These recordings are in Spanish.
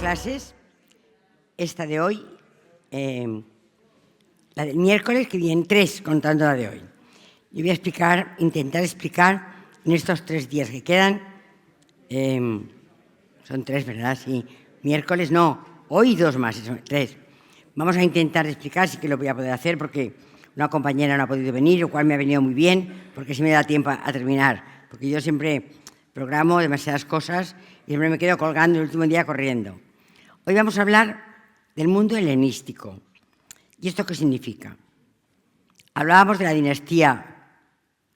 clases, esta de hoy, la del miércoles, que vienen 3 contando la de hoy. Yo voy a intentar explicar en estos 3 días que quedan, son 3, ¿verdad? Sí, miércoles no, hoy 2 más, son 3. Vamos a intentar explicar, sí que lo voy a poder hacer porque una compañera no ha podido venir, lo cual me ha venido muy bien, porque sí me da tiempo a terminar, porque yo siempre programo demasiadas cosas y siempre me quedo colgando el último día corriendo. Hoy vamos a hablar del mundo helenístico. ¿Y esto qué significa? Hablábamos de la dinastía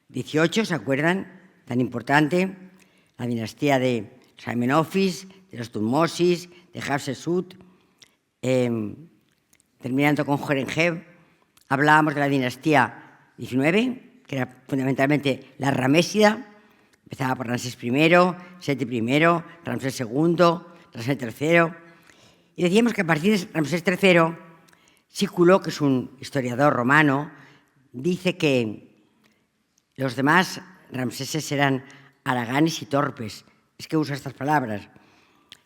18, ¿se acuerdan? Tan importante, la dinastía de los Amenofis, de los Tutmosis, de Hatshepsut, terminando con Horemheb. Hablábamos de la dinastía 19, que era fundamentalmente la ramésida. Empezaba por Ramsés I, Seti I, Ramsés II, Ramsés III. Y decíamos que a partir de Ramsés III, Sículo, que es un historiador romano, dice que los demás Ramséses eran haraganes y torpes. Es que usa estas palabras.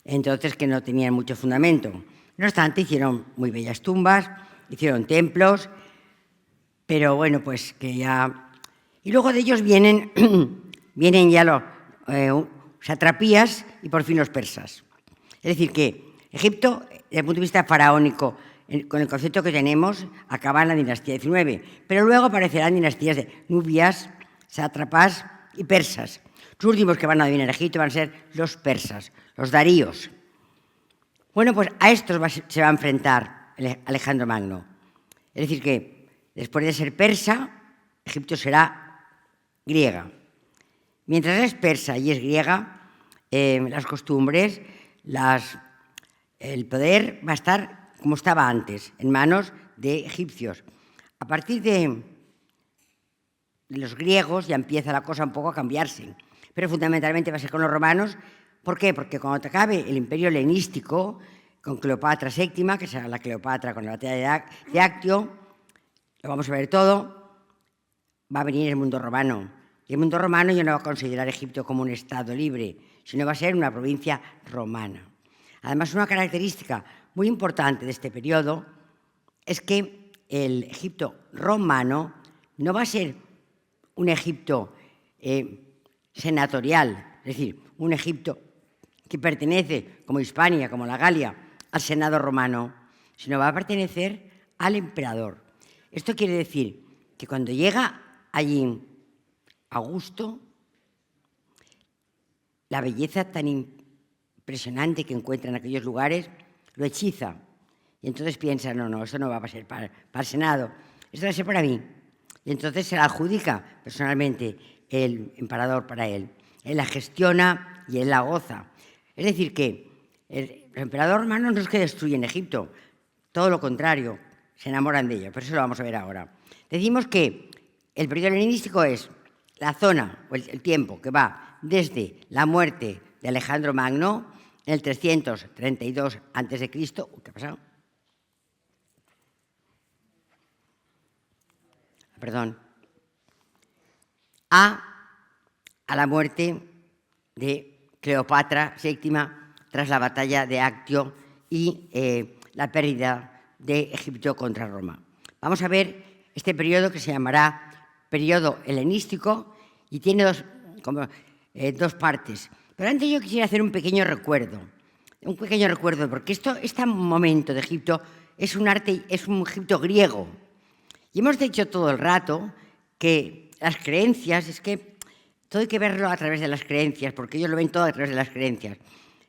Entonces, que no tenían mucho fundamento. No obstante, hicieron muy bellas tumbas, hicieron templos, pero bueno, pues que ya... Y luego de ellos vienen ya los satrapías y por fin los persas. Es decir, que Egipto, desde el punto de vista faraónico, con el concepto que tenemos, acaba en la dinastía 19, pero luego aparecerán dinastías de nubias, sátrapas y persas. Los últimos que van a dominar Egipto van a ser los persas, los daríos. Bueno, pues a estos se va a enfrentar Alejandro Magno. Es decir, que después de ser persa, Egipto será griega. Mientras es persa y es griega, las costumbres, el poder va a estar como estaba antes, en manos de egipcios. A partir de los griegos ya empieza la cosa un poco a cambiarse, pero fundamentalmente va a ser con los romanos. ¿Por qué? Porque cuando acabe el imperio helenístico, con Cleopatra VII, que será la Cleopatra con la batalla de Actio, lo vamos a ver todo, va a venir el mundo romano. Y el mundo romano ya no va a considerar Egipto como un estado libre, sino va a ser una provincia romana. Además, una característica muy importante de este periodo es que el Egipto romano no va a ser un Egipto senatorial, es decir, un Egipto que pertenece, como Hispania, como la Galia, al Senado romano, sino va a pertenecer al emperador. Esto quiere decir que cuando llega allí Augusto, la belleza tan impresionante que encuentra en aquellos lugares lo hechiza. Y entonces piensa, no, esto no va a ser para el Senado, esto va a ser para mí. Y entonces se la adjudica personalmente el emperador para él. Él la gestiona y él la goza. Es decir, que los emperadores romanos no es que destruyen Egipto, todo lo contrario, se enamoran de ello, pero eso lo vamos a ver ahora. Decimos que el periodo helenístico es la zona o el tiempo que va desde la muerte de Alejandro Magno en el 332 a.C. ¿Qué ha pasado? Perdón. A la muerte de Cleopatra VII tras la batalla de Actio y la pérdida de Egipto contra Roma. Vamos a ver este periodo que se llamará periodo helenístico y tiene dos partes. Pero antes yo quisiera hacer un pequeño recuerdo, porque este momento de Egipto es un Egipto griego. Y hemos dicho todo el rato que las creencias, es que todo hay que verlo a través de las creencias, porque ellos lo ven todo a través de las creencias.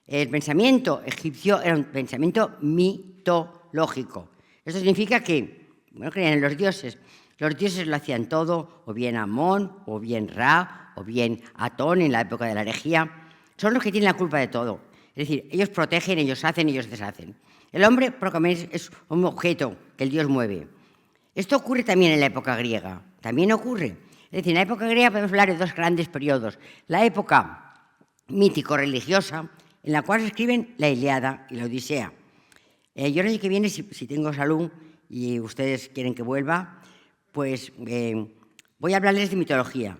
El pensamiento egipcio era un pensamiento mitológico. Eso significa que, creían en los dioses. Los dioses lo hacían todo, o bien Amón, o bien Ra, o bien Atón en la época de la herejía. Son los que tienen la culpa de todo. Es decir, ellos protegen, ellos hacen, ellos deshacen. El hombre es un objeto que el dios mueve. Esto ocurre también en la época griega. También ocurre. Es decir, en la época griega podemos hablar de 2 grandes periodos. La época mítico-religiosa, en la cual se escriben la Ilíada y la Odisea. Yo el año que viene, si tengo salud y ustedes quieren que vuelva, pues voy a hablarles de mitología.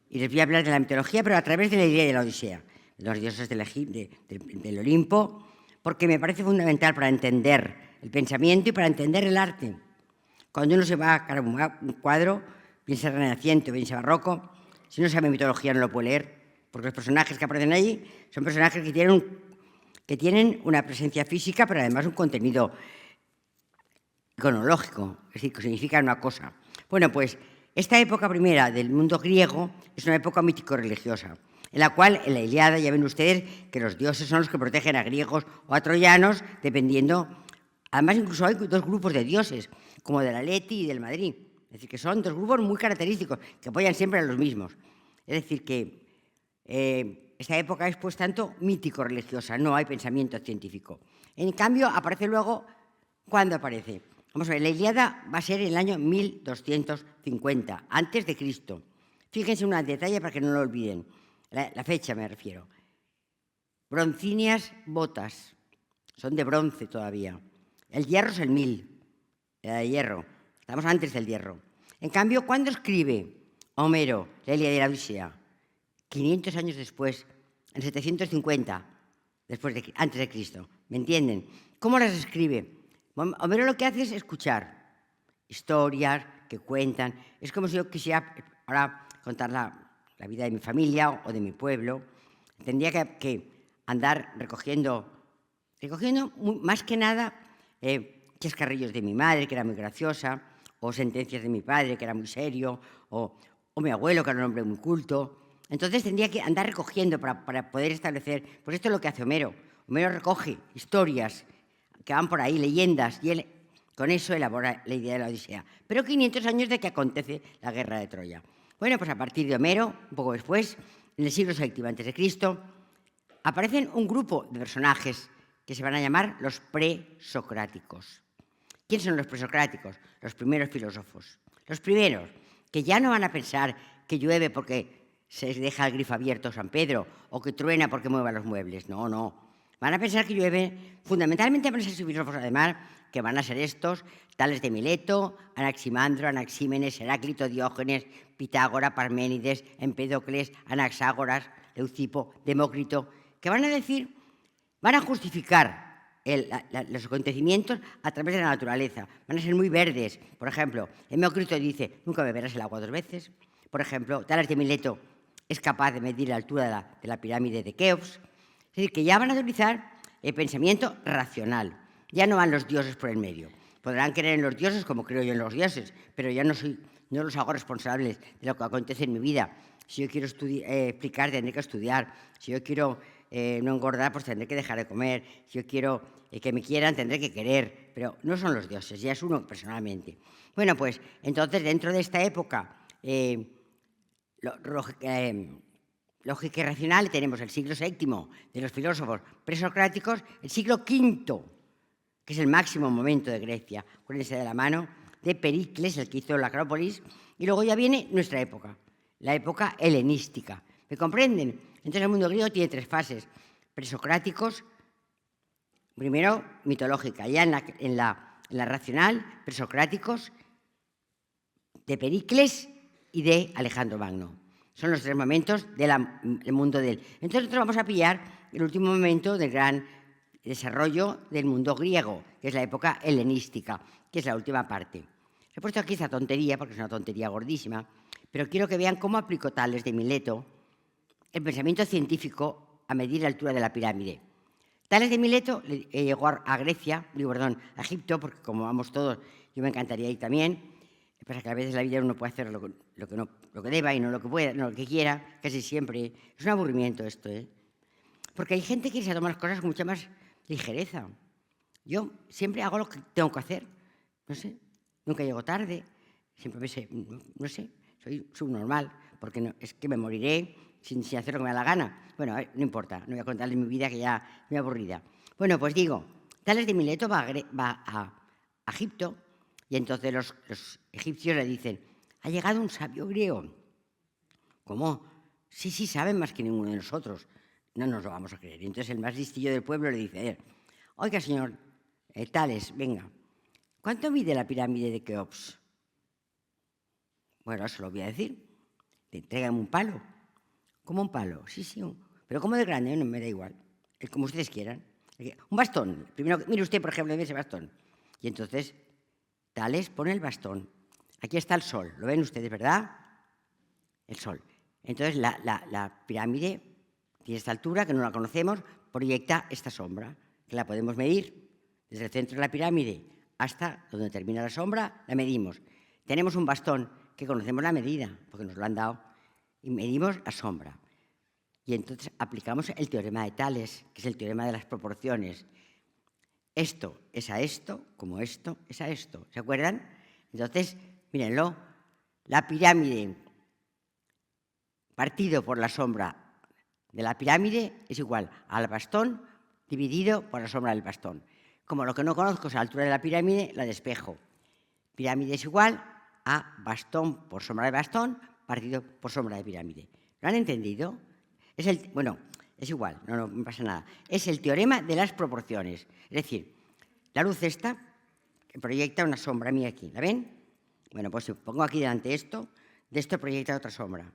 Y les voy a hablar de la mitología, pero a través de la Ilíada y de la Odisea. Los dioses del Olimpo porque me parece fundamental para entender el pensamiento y para entender el arte. Cuando uno se va a un cuadro, piensa Renacimiento, piensa Barroco, si no sabe mitología no lo puede leer, porque los personajes que aparecen allí son personajes que tienen una presencia física, pero además un contenido iconológico, es decir, que significan una cosa. Bueno, pues esta época primera del mundo griego es una época mítico-religiosa, en la cual en la Ilíada ya ven ustedes que los dioses son los que protegen a griegos o a troyanos, dependiendo. Además, incluso hay dos grupos de dioses, como del Atleti y del Madrid. Es decir, que son dos grupos muy característicos, que apoyan siempre a los mismos. Es decir, que esta época es, pues, tanto mítico-religiosa, no hay pensamiento científico. En cambio, aparece luego, ¿cuándo aparece? Vamos a ver, la Ilíada va a ser en el año 1250, antes de Cristo. Fíjense un detalle para que no lo olviden. La fecha me refiero. Broncíneas botas, son de bronce todavía. El hierro es el 1000, era de hierro. Estamos antes del hierro. En cambio, ¿cuándo escribe Homero la Ilíada y la Odisea? 500 años después, en 750, antes de Cristo. ¿Me entienden? ¿Cómo las escribe? Homero lo que hace es escuchar historias que cuentan. Es como si yo quisiera ahora contar la vida de mi familia o de mi pueblo. Tendría que andar recogiendo más que nada chascarrillos de mi madre, que era muy graciosa, o sentencias de mi padre, que era muy serio, o mi abuelo, que era un hombre muy culto. Entonces tendría que andar recogiendo para poder establecer. Pues esto es lo que hace Homero. Homero recoge historias que van por ahí, leyendas, y él con eso elabora la idea de la Odisea. Pero 500 años de que acontece la guerra de Troya. Bueno, pues a partir de Homero, un poco después, en el siglo VII a.C., aparecen un grupo de personajes que se van a llamar los presocráticos. ¿Quién son los presocráticos? Los primeros filósofos. Los primeros, que ya no van a pensar que llueve porque se deja el grifo abierto San Pedro o que truena porque mueva los muebles. No, no. Van a pensar que llueve, fundamentalmente van a ser filósofos, además, que van a ser estos, Tales de Mileto, Anaximandro, Anaxímenes, Heráclito, Diógenes, Pitágora, Parménides, Empédocles, Anaxágoras, Leucipo, Demócrito, que van a decir, van a justificar los acontecimientos a través de la naturaleza. Van a ser muy verdes. Por ejemplo, Demócrito dice, nunca beberás el agua 2 veces. Por ejemplo, Tales de Mileto es capaz de medir la altura de la pirámide de Keops. Es decir, que ya van a utilizar el pensamiento racional. Ya no van los dioses por el medio. Podrán creer en los dioses como creo yo en los dioses, pero ya no los hago responsables de lo que acontece en mi vida. Si yo quiero explicar, tendré que estudiar. Si yo quiero no engordar, pues tendré que dejar de comer. Si yo quiero que me quieran, tendré que querer. Pero no son los dioses, ya es uno personalmente. Bueno, pues entonces dentro de esta época lógica y racional tenemos el siglo VII de los filósofos presocráticos, el siglo V, que es el máximo momento de Grecia, acuérdense de la mano de Pericles, el que hizo la Acrópolis, y luego ya viene nuestra época, la época helenística. ¿Me comprenden? Entonces el mundo griego tiene 3 fases: presocráticos, primero mitológica, ya en la racional, presocráticos, de Pericles y de Alejandro Magno. Son los 3 momentos del mundo de él. Entonces nosotros vamos a pillar el último momento del gran desarrollo del mundo griego, que es la época helenística, que es la última parte. He puesto aquí esta tontería, porque es una tontería gordísima, pero quiero que vean cómo aplicó Tales de Mileto el pensamiento científico a medir la altura de la pirámide. Tales de Mileto llegó a a Egipto, porque como vamos todos, yo me encantaría ir también. Pasa que a veces la vida uno puede hacer lo que deba y no lo que pueda, no lo que quiera, casi siempre. Es un aburrimiento esto, ¿eh? Porque hay gente que se toma las cosas con mucha más ligereza. Yo siempre hago lo que tengo que hacer. No sé, nunca llego tarde, siempre no sé, soy subnormal, porque no, es que me moriré sin hacer lo que me da la gana. Bueno, no importa, no voy a contarles mi vida que ya me aburrida. Bueno, pues digo, Tales de Mileto va a Egipto. Y entonces los egipcios le dicen, ha llegado un sabio griego. ¿Cómo? Sí, saben más que ninguno de nosotros. No nos lo vamos a creer. Y entonces el más listillo del pueblo le dice, oiga, señor Tales, venga, ¿cuánto mide la pirámide de Keops? Bueno, se lo voy a decir. Le entregan un palo. ¿Cómo un palo? Sí, pero ¿cómo de grande? No me da igual. Como ustedes quieran. Un bastón. Primero, mire usted, por ejemplo, ese bastón. Y entonces, Tales pone el bastón. Aquí está el sol. ¿Lo ven ustedes, verdad? El sol. Entonces, la pirámide tiene esta altura, que no la conocemos, proyecta esta sombra, que la podemos medir. Desde el centro de la pirámide hasta donde termina la sombra, la medimos. Tenemos un bastón que conocemos la medida, porque nos lo han dado, y medimos la sombra. Y entonces aplicamos el teorema de Tales, que es el teorema de las proporciones. Esto es a esto, como esto es a esto. ¿Se acuerdan? Entonces, mírenlo, la pirámide partido por la sombra de la pirámide es igual al bastón dividido por la sombra del bastón. Como lo que no conozco es la altura de la pirámide, la despejo. Pirámide es igual a bastón por sombra de bastón partido por sombra de pirámide. ¿Lo han entendido? Bueno, es igual, no pasa nada. Es el teorema de las proporciones. Es decir, la luz esta que proyecta una sombra mía aquí. ¿La ven? Bueno, pues si pongo aquí delante esto, de esto proyecta otra sombra.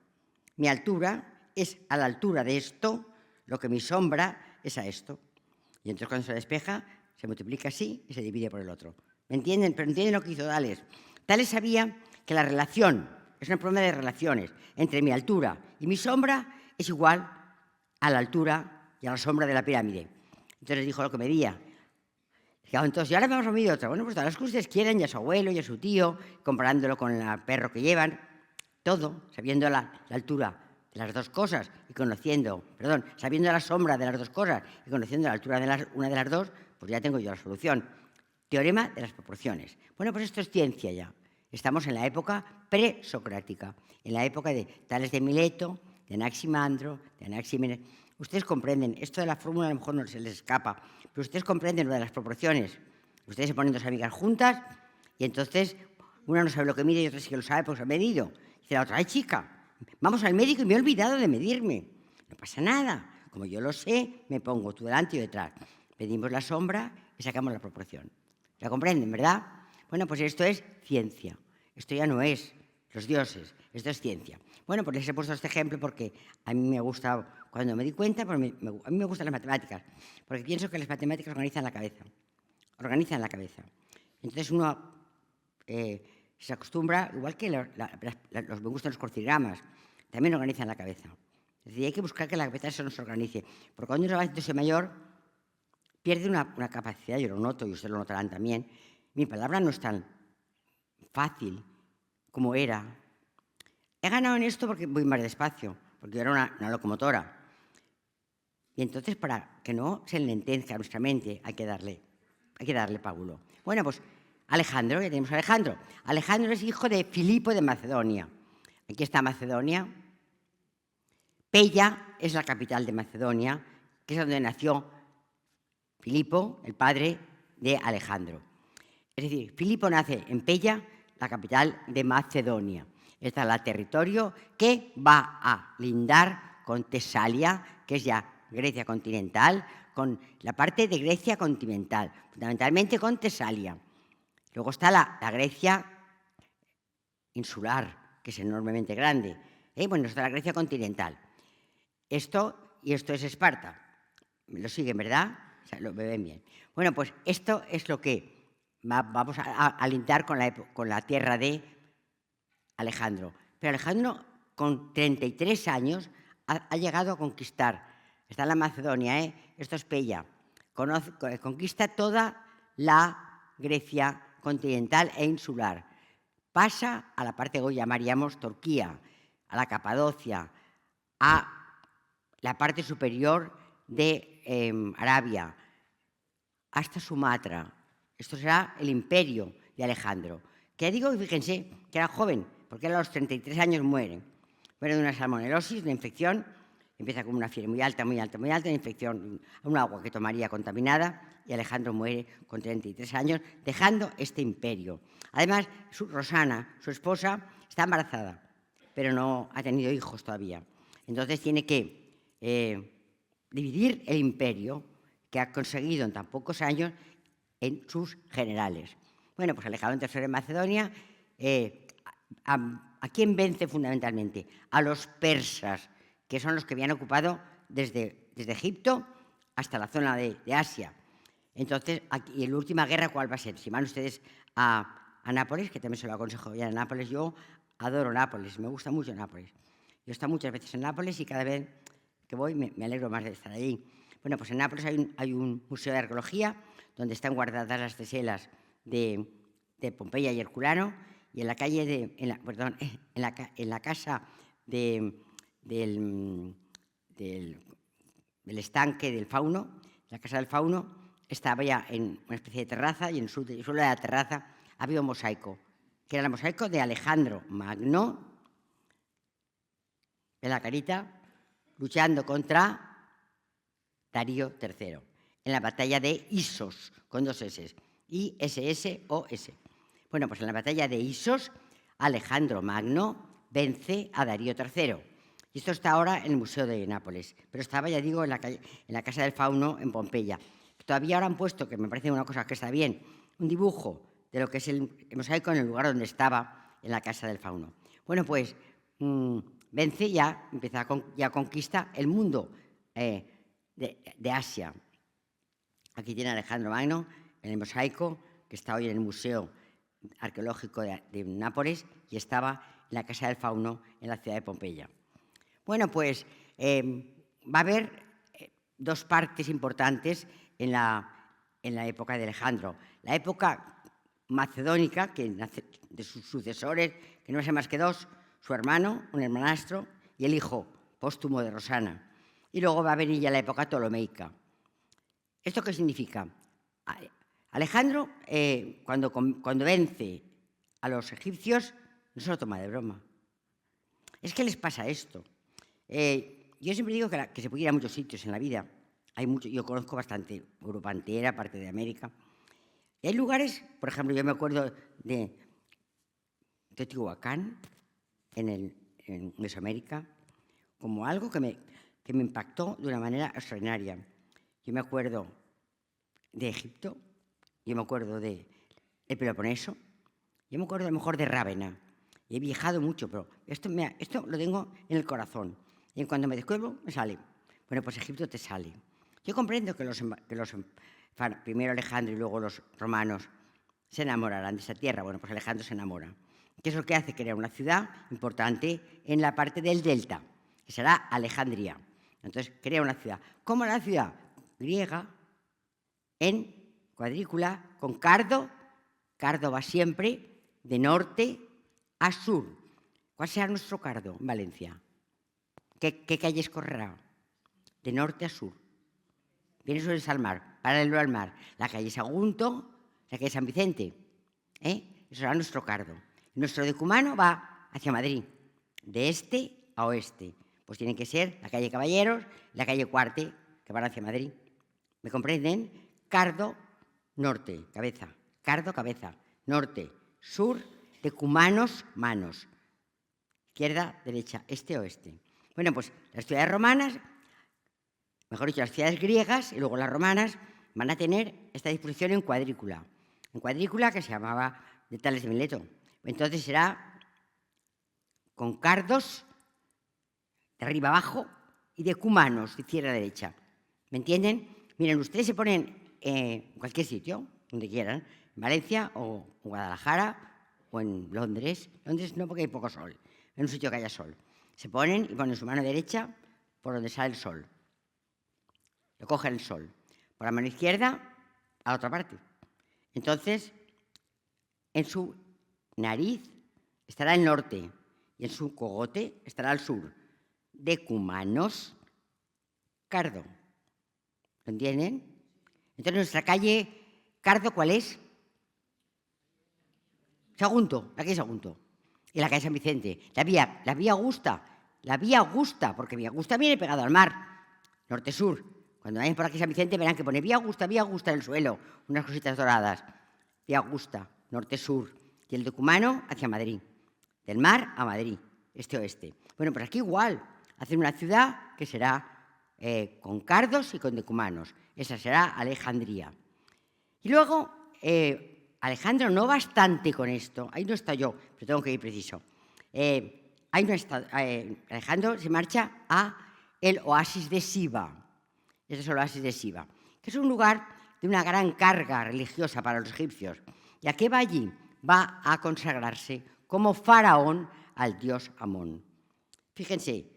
Mi altura es a la altura de esto lo que mi sombra es a esto. Y entonces cuando se despeja, se multiplica así y se divide por el otro. ¿Me entienden? Pero entienden lo que hizo Tales. Tales sabía que la relación, es un problema de relaciones, entre mi altura y mi sombra es igual a la altura y a la sombra de la pirámide. Entonces dijo lo que medía. Entonces, y ahora vamos a medir otra. Bueno, pues todas las que ustedes quieran, y a su abuelo, y a su tío, comparándolo con el perro que llevan, todo, sabiendo la altura de las dos cosas y sabiendo la sombra de las dos cosas y conociendo la altura de una de las dos, pues ya tengo yo la solución. Teorema de las proporciones. Bueno, pues esto es ciencia ya. Estamos en la época presocrática, en la época de Tales de Mileto, de Anaximandro, de Anaxímenes. Ustedes comprenden, esto de la fórmula a lo mejor no se les escapa, pero ustedes comprenden lo de las proporciones. Ustedes se ponen dos amigas juntas y entonces una no sabe lo que mide y otra sí que lo sabe porque se ha medido. Dice la otra, ay chica, vamos al médico y me he olvidado de medirme. No pasa nada, como yo lo sé, me pongo tú delante y detrás. Medimos la sombra y sacamos la proporción. ¿La comprenden, verdad? Bueno, pues esto es ciencia. Esto ya no es los dioses, esto es ciencia. Bueno, pues les he puesto este ejemplo porque a mí me gusta, cuando me di cuenta, a mí me gustan las matemáticas, porque pienso que las matemáticas organizan la cabeza. Organizan la cabeza. Entonces uno se acostumbra, igual que me gustan los crucigramas, también organizan la cabeza. Es decir, hay que buscar que la cabeza eso nos organice. Porque cuando uno va haciéndose mayor, pierde una capacidad, yo lo noto y ustedes lo notarán también. Mi palabra no es tan fácil como era. He ganado en esto porque voy más despacio, porque yo era una locomotora. Y entonces, para que no se enlentezca a nuestra mente, hay que darle pábulo. Bueno, pues Alejandro, ya tenemos a Alejandro. Alejandro es hijo de Filipo de Macedonia. Aquí está Macedonia. Pella es la capital de Macedonia, que es donde nació Filipo, el padre de Alejandro. Es decir, Filipo nace en Pella, la capital de Macedonia. Este es el territorio que va a lindar con Tesalia, que es ya Grecia continental, con la parte de Grecia continental, fundamentalmente con Tesalia. Luego está la Grecia insular, que es enormemente grande. Bueno, está la Grecia continental. Esto es Esparta. ¿Lo siguen, verdad? O sea, lo ven bien. Bueno, pues esto es lo que vamos a lindar con la tierra de Alejandro. Pero Alejandro, con 33 años, ha llegado a conquistar. Está en la Macedonia, esto es Pella. Conquista toda la Grecia continental e insular. Pasa a la parte que hoy llamaríamos Turquía, a la Capadocia, a la parte superior de Arabia, hasta Sumatra. Esto será el imperio de Alejandro. Que digo, fíjense, que era joven, porque a los 33 años muere. Muere de una salmonelosis, una infección, empieza con una fiebre muy alta, una infección, un agua que tomaría contaminada, y Alejandro muere con 33 años, dejando este imperio. Además, Rosana, su esposa, está embarazada, pero no ha tenido hijos todavía. Entonces tiene que dividir el imperio que ha conseguido en tan pocos años en sus generales. Bueno, pues Alejandro III de Macedonia, ¿a quién vence fundamentalmente? A los persas, que son los que habían ocupado desde Egipto hasta la zona de Asia. Entonces, aquí, en la última guerra, ¿cuál va a ser? Si van ustedes a Nápoles, que también se lo aconsejo ir a Nápoles, yo adoro Nápoles, me gusta mucho Nápoles. Yo he estado muchas veces en Nápoles y cada vez que voy me alegro más de estar allí. Bueno, pues en Nápoles hay un museo de arqueología donde están guardadas las teselas de Pompeya y Herculano, y en la calle en la casa del estanque del Fauno, la casa del Fauno, estaba ya en una especie de terraza, y en el suelo de la terraza había un mosaico, que era el mosaico de Alejandro Magno, en la carita, luchando contra Darío III, en la batalla de Issos, con 2 S, I-S-S-O-S. Bueno, pues en la batalla de Issos, Alejandro Magno vence a Darío III. Y esto está ahora en el Museo de Nápoles, pero estaba, ya digo, en la Casa del Fauno, en Pompeya. Todavía ahora han puesto, que me parece una cosa que está bien, un dibujo de lo que es el mosaico en el lugar donde estaba, en la Casa del Fauno. Bueno, pues vence ya, empieza ya conquista el mundo de Asia. Aquí tiene Alejandro Magno en el mosaico, que está hoy en el Museo Arqueológico de Nápoles, y estaba en la Casa del Fauno, en la ciudad de Pompeya. Bueno, pues va a haber 2 partes importantes en la época de Alejandro. La época macedónica, que nace de sus sucesores, que no es más que 2, su hermano, un hermanastro, y el hijo póstumo de Rosana. Y luego va a venir ya la época ptolomeica. ¿Esto qué significa? Alejandro, cuando vence a los egipcios, no se lo toma de broma. Es que les pasa esto. Yo siempre digo que se puede ir a muchos sitios en la vida. Yo conozco bastante Europa entera, parte de América. Y hay lugares, por ejemplo, yo me acuerdo de Teotihuacán, en Mesoamérica, como algo que me impactó de una manera extraordinaria. Yo me acuerdo de Egipto, yo me acuerdo del Peloponeso, yo me acuerdo a lo mejor de Rávena. Y he viajado mucho, pero esto lo tengo en el corazón. Y cuando me descubro, me sale. Bueno, pues Egipto te sale. Yo comprendo que primero Alejandro y luego los romanos se enamorarán de esa tierra. Bueno, pues Alejandro se enamora. ¿Qué es lo que hace? Crear una ciudad importante en la parte del delta, que será Alejandría. Entonces, crea una ciudad. ¿Cómo era la ciudad? Griega, en cuadrícula, con cardo. Cardo va siempre de norte a sur. ¿Cuál será nuestro cardo en Valencia? ¿Qué calles correrá? De norte a sur. Viene sobre el mar, paralelo al mar. La calle Sagunto, la calle San Vicente. Eso será nuestro cardo. Nuestro decumano va hacia Madrid, de este a oeste. Pues tienen que ser la calle Caballeros, la calle Cuarte, que van hacia Madrid. ¿Me comprenden? Cardo, norte, cabeza. Cardo, cabeza. Norte, sur, decumanos, manos. Izquierda, derecha, este, oeste. Bueno, pues las ciudades romanas, mejor dicho, las ciudades griegas y luego las romanas, van a tener esta disposición en cuadrícula. En cuadrícula, que se llamaba de Tales de Mileto. Entonces será con cardos de arriba abajo y decumanos de izquierda a derecha. ¿Me entienden? Miren, ustedes se ponen en cualquier sitio, donde quieran, en Valencia o en Guadalajara o en Londres. Londres no, porque hay poco sol. En un sitio que haya sol. Se ponen y ponen su mano derecha por donde sale el sol. Lo cogen el sol. Por la mano izquierda a la otra parte. Entonces, en su nariz estará el norte y en su cogote estará el sur. Decumanos, cardo. ¿Lo entienden? Entonces, nuestra calle Cardo, ¿cuál es? Sagunto, la calle Sagunto. Y la calle San Vicente. La vía Augusta, porque Vía Augusta viene pegado al mar, norte-sur. Cuando vayan por aquí San Vicente verán que pone Vía Augusta en el suelo, unas cositas doradas. Vía Augusta, norte-sur. Y el decumano hacia Madrid. Del mar a Madrid, este-oeste. Bueno, pues aquí igual. Hacen una ciudad que será con cardos y con decumanos. Esa será Alejandría. Y luego, Alejandro, no bastante con esto, ahí no está yo, pero tengo que ir preciso. Alejandro se marcha a el oasis de Siva. este es el oasis de Siva, que es un lugar de una gran carga religiosa para los egipcios. ¿Y a qué va allí? Va a consagrarse como faraón al dios Amón. Fíjense,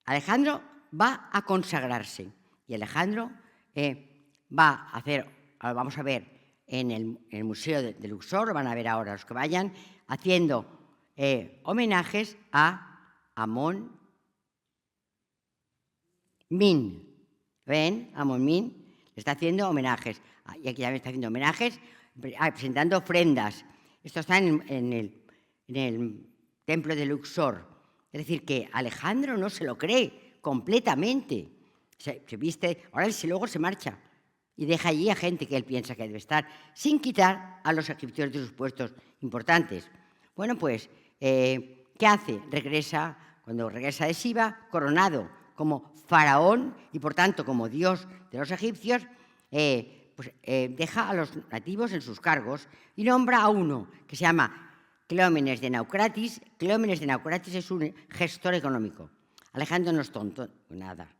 Alejandro va a consagrarse y Alejandro va a hacer, vamos a ver en el Museo de Luxor, lo van a ver ahora los que vayan, haciendo homenajes a Amón Min. ¿Ven? Amón Min le está haciendo homenajes. Y aquí también está haciendo homenajes, presentando ofrendas. Esto está en el templo de Luxor. Es decir, que Alejandro no se lo cree completamente. Se viste, ahora él luego se marcha y deja allí a gente que él piensa que debe estar, sin quitar a los egipcios de sus puestos importantes. Bueno, pues, ¿qué hace? Cuando regresa de Siva, coronado como faraón y, por tanto, como dios de los egipcios, deja a los nativos en sus cargos y nombra a uno que se llama Cleómenes de Naucratis. Cleómenes de Naucratis es un gestor económico. Alejandro no es tonto, nada.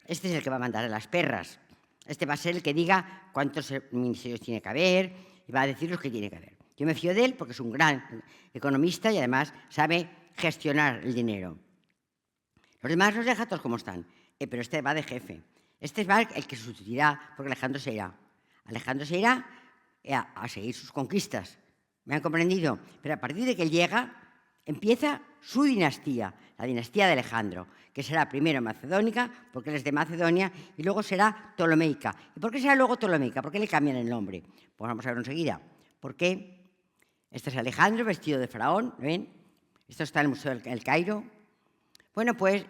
Este es el que va a mandar a las perras. Este va a ser el que diga cuántos ministerios tiene que haber y va a decir los que tiene que haber. Yo me fío de él porque es un gran economista y además sabe gestionar el dinero. Los demás los deja todos como están, pero este va de jefe. Este va el que sustituirá, porque Alejandro se irá. Alejandro se irá a seguir sus conquistas. ¿Me han comprendido? Pero a partir de que él llega, empieza su dinastía, la dinastía de Alejandro, que será primero macedónica, porque él es de Macedonia, y luego será ptolomeica. ¿Y por qué será luego ptolomeica? ¿Por qué le cambian el nombre? Pues vamos a verlo enseguida. ¿Por qué? Este es Alejandro, vestido de faraón, ¿ven? Esto está en el Museo del Cairo. Bueno, pues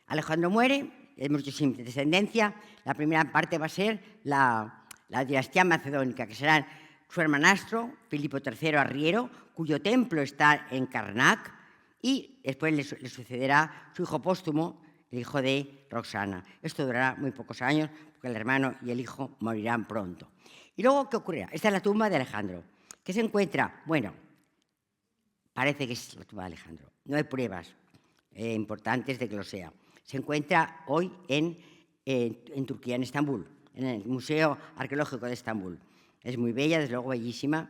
Alejandro muere, hemos dicho sin descendencia. La primera parte va a ser la dinastía macedónica, que será su hermanastro, Filipo III Arriero, cuyo templo está en Karnak, y después le sucederá su hijo póstumo, el hijo de Roxana. Esto durará muy pocos años, porque el hermano y el hijo morirán pronto. ¿Y luego qué ocurrirá? Esta es la tumba de Alejandro, que se encuentra, bueno, parece que es la tumba de Alejandro, no hay pruebas importantes de que lo sea. Se encuentra hoy en Turquía, en Estambul, en el Museo Arqueológico de Estambul. Es muy bella, desde luego bellísima.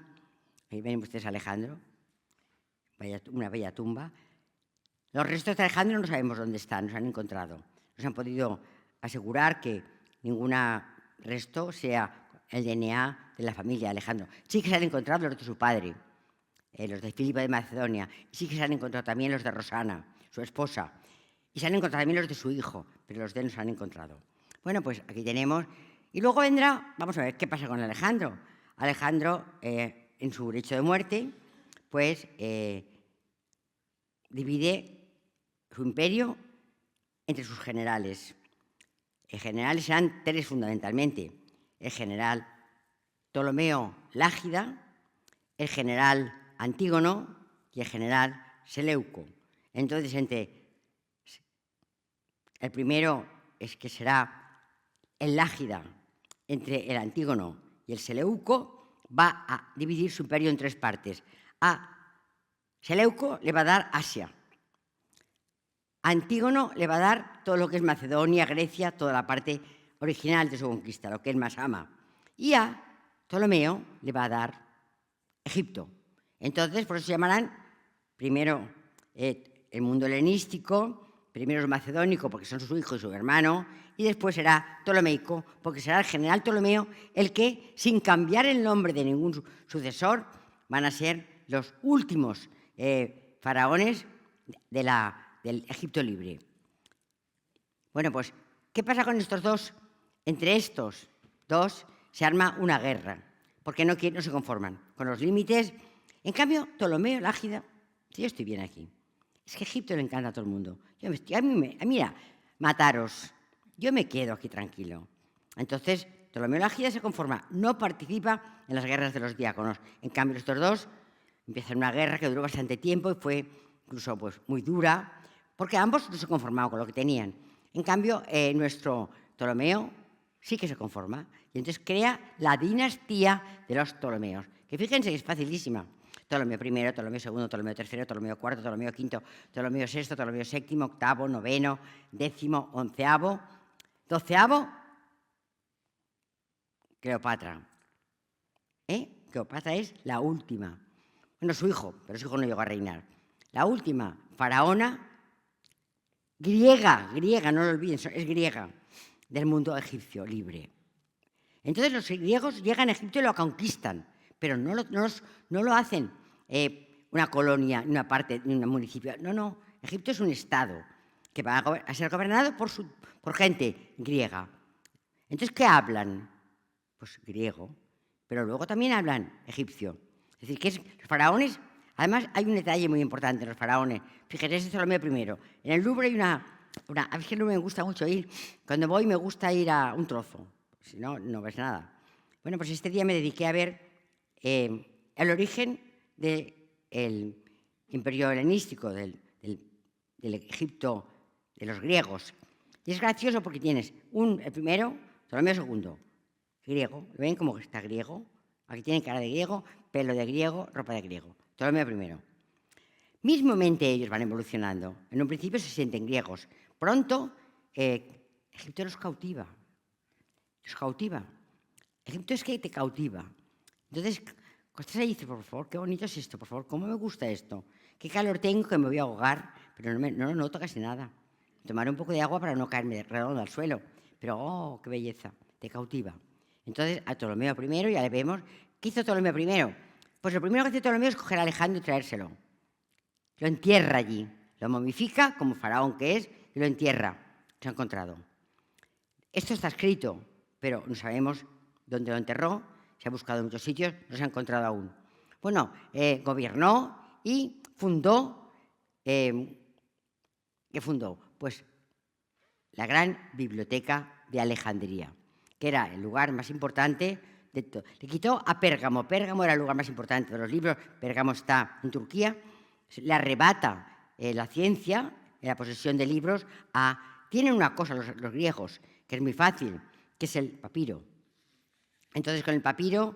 Ahí ven ustedes a Alejandro, una bella tumba. Los restos de Alejandro no sabemos dónde están, no se han encontrado. No se han podido asegurar que ningún resto sea el DNA de la familia de Alejandro. Sí que se han encontrado los de su padre, los de Filipo de Macedonia. Sí que se han encontrado también los de Rosana, su esposa. Y se han encontrado también los de su hijo, pero los de él no se han encontrado. Bueno, pues aquí tenemos. Y luego vendrá, vamos a ver qué pasa con Alejandro. Alejandro, en su lecho de muerte, pues divide su imperio entre sus generales. Los generales eran tres fundamentalmente. El general Ptolomeo Lágida, el general Antígono y el general Seleuco. Entonces, el primero es que será el Lágida, entre el Antígono y el Seleuco, va a dividir su imperio en tres partes. A Seleuco le va a dar Asia. A Antígono le va a dar todo lo que es Macedonia, Grecia, toda la parte original de su conquista, lo que él más ama. Y a Ptolomeo le va a dar Egipto. Entonces, por eso se llamarán primero el mundo helenístico, primero es macedónico porque son su hijo y su hermano, y después será ptolomeico porque será el general Ptolomeo el que, sin cambiar el nombre de ningún sucesor, van a ser los últimos faraones del Egipto libre. Bueno, pues, ¿qué pasa con estos dos? Entre estos dos se arma una guerra, porque no se conforman con los límites. En cambio, Ptolomeo Lágida, si yo estoy bien aquí, es que Egipto le encanta a todo el mundo. Mira, mataros, yo me quedo aquí tranquilo. Entonces, Ptolomeo Lágida se conforma, no participa en las guerras de los diáconos. En cambio, estos dos empiezan una guerra que duró bastante tiempo y fue incluso pues, muy dura, porque ambos no se conformaban con lo que tenían. En cambio, nuestro Ptolomeo sí que se conforma y entonces crea la dinastía de los Ptolomeos, que fíjense que es facilísima. Ptolomeo I, Ptolomeo II, Ptolomeo III, Ptolomeo IV, Ptolomeo V, Ptolomeo VI, Ptolomeo VII, octavo, noveno, décimo, onceavo 12º, Cleopatra. Cleopatra es la última. Bueno, su hijo, pero su hijo no llegó a reinar. La última faraona griega, no lo olviden, es griega, del mundo egipcio libre. Entonces los griegos llegan a Egipto y lo conquistan, pero no lo hacen una colonia, una parte, un municipio. No, Egipto es un estado que va a ser gobernado por gente griega. Entonces, ¿qué hablan? Pues griego, pero luego también hablan egipcio. Es decir, que los faraones, además hay un detalle muy importante en los faraones. Fíjate, es Ptolomeo I. En el Louvre hay a mí que no me gusta mucho ir, cuando voy me gusta ir a un trozo, si no, no ves nada. Bueno, pues este día me dediqué a ver el origen del imperio helenístico, del Egipto de los griegos. Y es gracioso porque tienes el primero, Ptolomeo II, griego. ¿Lo ven cómo está griego? Aquí tiene cara de griego, pelo de griego, ropa de griego. Ptolomeo I. Mismamente ellos van evolucionando. En un principio se sienten griegos. Pronto, Egipto los cautiva. Egipto es que te cautiva. Entonces, estás ahí y dices, por favor, qué bonito es esto, por favor, cómo me gusta esto. Qué calor tengo que me voy a ahogar, pero no lo noto casi nada. Tomaré un poco de agua para no caerme redondo al suelo. Pero, qué belleza, te cautiva. Entonces, a Ptolomeo I ya le vemos. ¿Qué hizo Ptolomeo I? Pues lo primero que hace Ptolomeo es coger a Alejandro y traérselo. Lo entierra allí, lo momifica como faraón que es y lo entierra. Se ha encontrado. Esto está escrito, pero no sabemos dónde lo enterró. Se ha buscado en muchos sitios, no se ha encontrado aún. Bueno, gobernó y fundó. ¿Qué fundó? Pues la gran biblioteca de Alejandría, que era el lugar más importante de todo. Le quitó a Pérgamo. Pérgamo era el lugar más importante de los libros. Pérgamo está en Turquía. Le arrebata la ciencia, la posesión de libros. Tienen una cosa los griegos, que es muy fácil, que es el papiro. Entonces, con el papiro,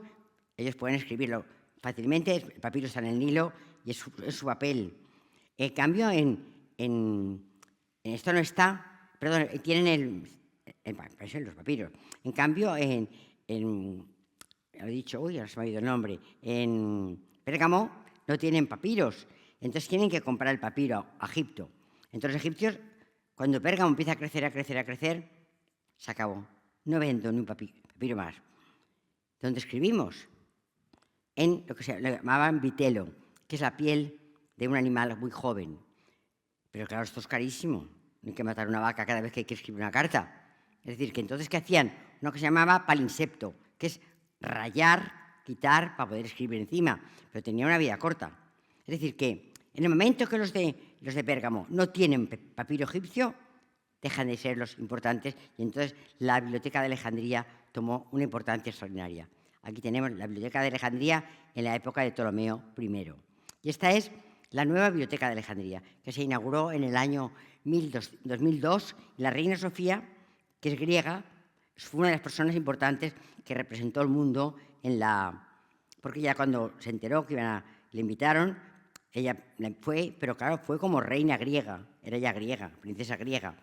ellos pueden escribirlo fácilmente. El papiro está en el Nilo y es su papel. En cambio, en esto no está, perdón, tienen los papiros. En cambio, he dicho, ahora se me ha ido el nombre, en Pérgamo no tienen papiros. Entonces tienen que comprar el papiro a Egipto. Entonces los egipcios, cuando Pérgamo empieza a crecer, se acabó. No vendo ni un papiro más. ¿Dónde escribimos? En lo que se llamaban vitelo, que es la piel de un animal muy joven. Pero claro, esto es carísimo. No hay que matar una vaca cada vez que hay que escribir una carta. Es decir, que entonces, ¿qué hacían? Uno que se llamaba palinsepto, que es rayar, quitar para poder escribir encima. Pero tenía una vida corta. Es decir, que en el momento que los de Pérgamo no tienen papiro egipcio, dejan de ser los importantes y entonces la Biblioteca de Alejandría tomó una importancia extraordinaria. Aquí tenemos la Biblioteca de Alejandría en la época de Ptolomeo I. Y esta es la nueva Biblioteca de Alejandría, que se inauguró en el año 2002. La reina Sofía, que es griega, fue una de las personas importantes que representó al mundo porque ella cuando se enteró que le invitaron, ella fue, pero claro, fue como reina griega, era ella griega, princesa griega.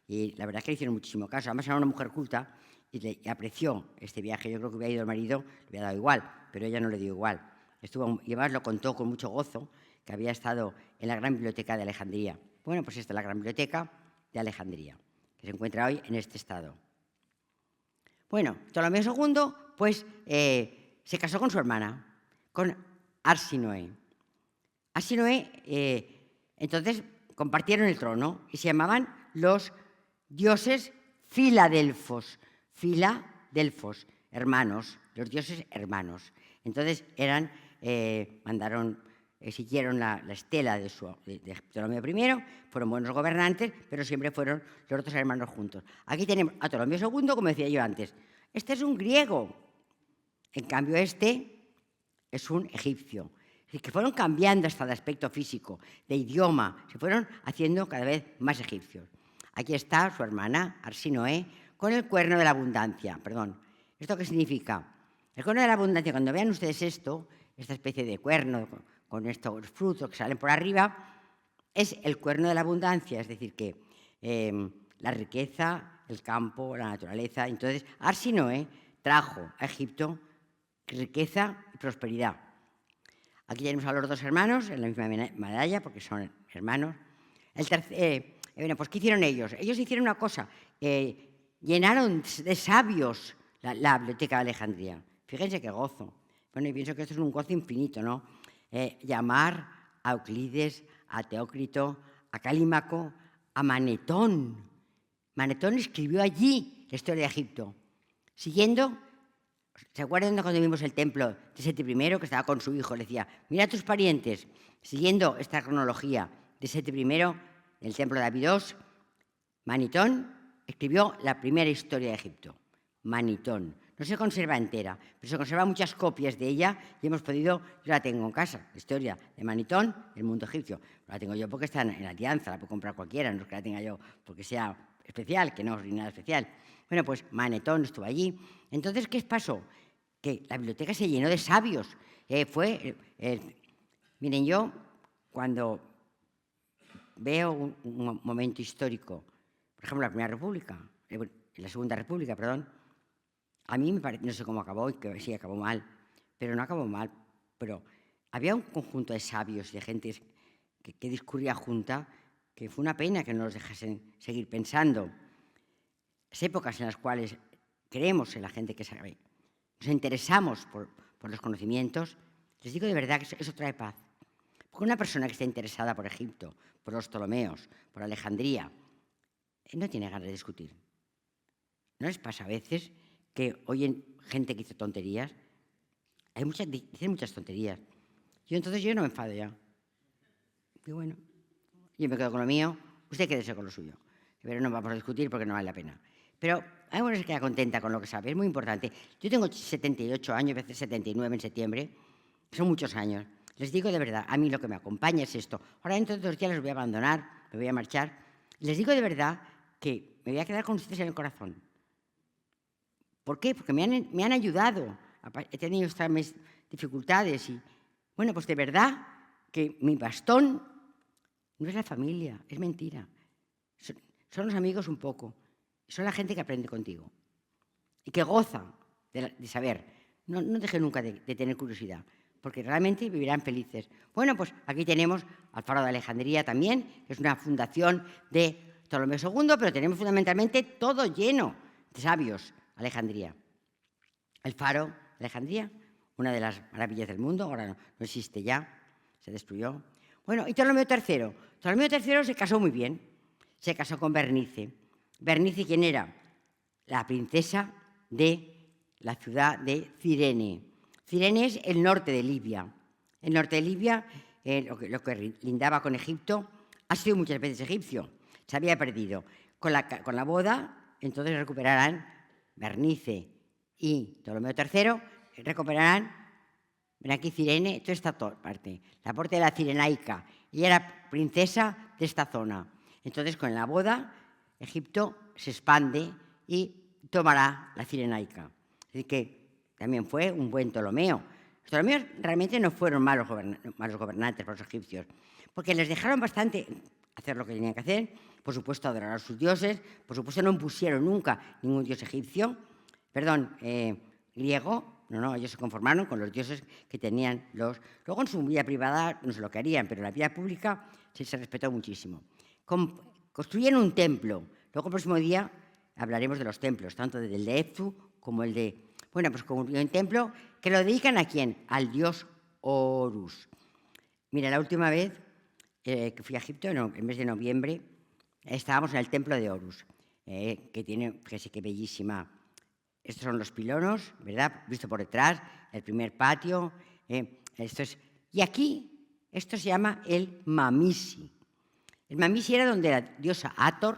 Y la verdad es que le hicieron muchísimo caso. Además era una mujer culta y apreció este viaje. Yo creo que hubiera ido el marido, le hubiera dado igual, pero ella no le dio igual. Y además lo contó con mucho gozo, que había estado en la Gran Biblioteca de Alejandría. Bueno, pues esta es la Gran Biblioteca de Alejandría, que se encuentra hoy en este estado. Bueno, Ptolomeo II, pues, se casó con su hermana, con Arsinoe. Arsinoe, entonces, compartieron el trono y se llamaban los dioses filadelfos. Filadelfos, hermanos, los dioses hermanos. Entonces, siguieron la estela de Ptolomeo I, fueron buenos gobernantes, pero siempre fueron los dos hermanos juntos. Aquí tenemos a Ptolomeo II, como decía yo antes. Este es un griego, en cambio este es un egipcio. Es decir, que fueron cambiando hasta de aspecto físico, de idioma, se fueron haciendo cada vez más egipcios. Aquí está su hermana, Arsinoe, con el cuerno de la abundancia. Perdón, ¿esto qué significa? El cuerno de la abundancia, cuando vean ustedes esta especie de cuerno con estos frutos que salen por arriba, es el cuerno de la abundancia, es decir, que la riqueza, el campo, la naturaleza. Entonces, Arsinoe trajo a Egipto riqueza y prosperidad. Aquí tenemos a los dos hermanos en la misma medalla, porque son hermanos. Bueno, pues ¿qué hicieron ellos? Ellos hicieron una cosa, llenaron de sabios la biblioteca de Alejandría. Fíjense qué gozo. Bueno, y pienso que esto es un gozo infinito, ¿no? Llamar a Euclides, a Teócrito, a Calímaco, a Manetón. Manetón escribió allí la historia de Egipto, siguiendo. ¿Se acuerdan de cuando vimos el templo de Seti I, que estaba con su hijo? Le decía, mira a tus parientes. Siguiendo esta cronología de Seti I, el templo de Abidos, Manetón escribió la primera historia de Egipto. Manetón. No se conserva entera, pero se conservan muchas copias de ella y hemos podido, yo la tengo en casa, la historia de Manetón, el mundo egipcio. La tengo yo porque está en la Alianza, la puedo comprar cualquiera, no es que la tenga yo porque sea especial, que no es nada especial. Bueno, pues Manetón estuvo allí. Entonces, ¿qué pasó? Que la biblioteca se llenó de sabios. Miren, yo cuando veo un momento histórico, por ejemplo, la Primera República, la Segunda República, perdón, a mí me parece, no sé cómo acabó, y que sí acabó mal, pero no acabó mal. Pero había un conjunto de sabios y de gente que discurría junta, que fue una pena que no los dejasen seguir pensando. Las épocas en las cuales creemos en la gente que sabe, nos interesamos por los conocimientos, les digo de verdad que eso trae paz. Porque una persona que esté interesada por Egipto, por los Ptolomeos, por Alejandría, no tiene ganas de discutir. ¿No les pasa a veces que oyen gente que dice tonterías? Dicen muchas tonterías. Entonces yo no me enfado ya. Y bueno, yo me quedo con lo mío, usted quédese con lo suyo. Pero no vamos a discutir porque no vale la pena. Pero hay uno que se queda contenta con lo que sabe, es muy importante. Yo tengo 78 años, a veces 79 en septiembre, son muchos años. Les digo de verdad, a mí lo que me acompaña es esto. Ahora dentro de 2 días los voy a abandonar, me voy a marchar. Les digo de verdad que me voy a quedar con ustedes en el corazón. ¿Por qué? Porque me han ayudado. He tenido estas mis dificultades y, bueno, pues de verdad que mi bastón no es la familia, es mentira. Son los amigos un poco. Son la gente que aprende contigo y que goza de saber. No deje nunca de tener curiosidad, porque realmente vivirán felices. Bueno, pues aquí tenemos al Faro de Alejandría también, que es una fundación de Ptolomeo II, pero tenemos fundamentalmente todo lleno de sabios. Alejandría. El Faro de Alejandría, una de las maravillas del mundo, ahora no existe ya, se destruyó. Bueno, y Ptolomeo III. Ptolomeo III se casó muy bien, se casó con Bernice. Bernice, ¿quién era? La princesa de la ciudad de Cirene. Cirene es el norte de Libia. El norte de Libia, lo que lindaba con Egipto, ha sido muchas veces egipcio. Se había perdido. Con la boda, entonces recuperarán Bernice y Ptolomeo III, recuperarán, ven aquí Cirene, toda esta parte, la parte de la Cirenaica. Ella era princesa de esta zona. Entonces, con la boda, Egipto se expande y tomará la Cirenaica. Así que también fue un buen Ptolomeo. Los Ptolomeos realmente no fueron malos gobernantes para los egipcios, porque les dejaron bastante hacer lo que tenían que hacer, por supuesto adorar a sus dioses, por supuesto no impusieron nunca ningún dios egipcio, griego, no, ellos se conformaron con los dioses que tenían los. Luego en su vida privada no sé lo que harían, pero en la vida pública sí se respetó muchísimo. Construyeron un templo, luego el próximo día hablaremos de los templos, tanto del de Edfu como el de. Bueno, pues construyeron un templo que lo dedican ¿a quién? Al dios Horus. Mira, la última vez que fui a Egipto, en el mes de noviembre, estábamos en el templo de Horus, que tiene, que sí que bellísima. Estos son los pilonos, ¿verdad? Visto por detrás, el primer patio. Y aquí, esto se llama el Mamisi. El Mamisi era donde la diosa Hathor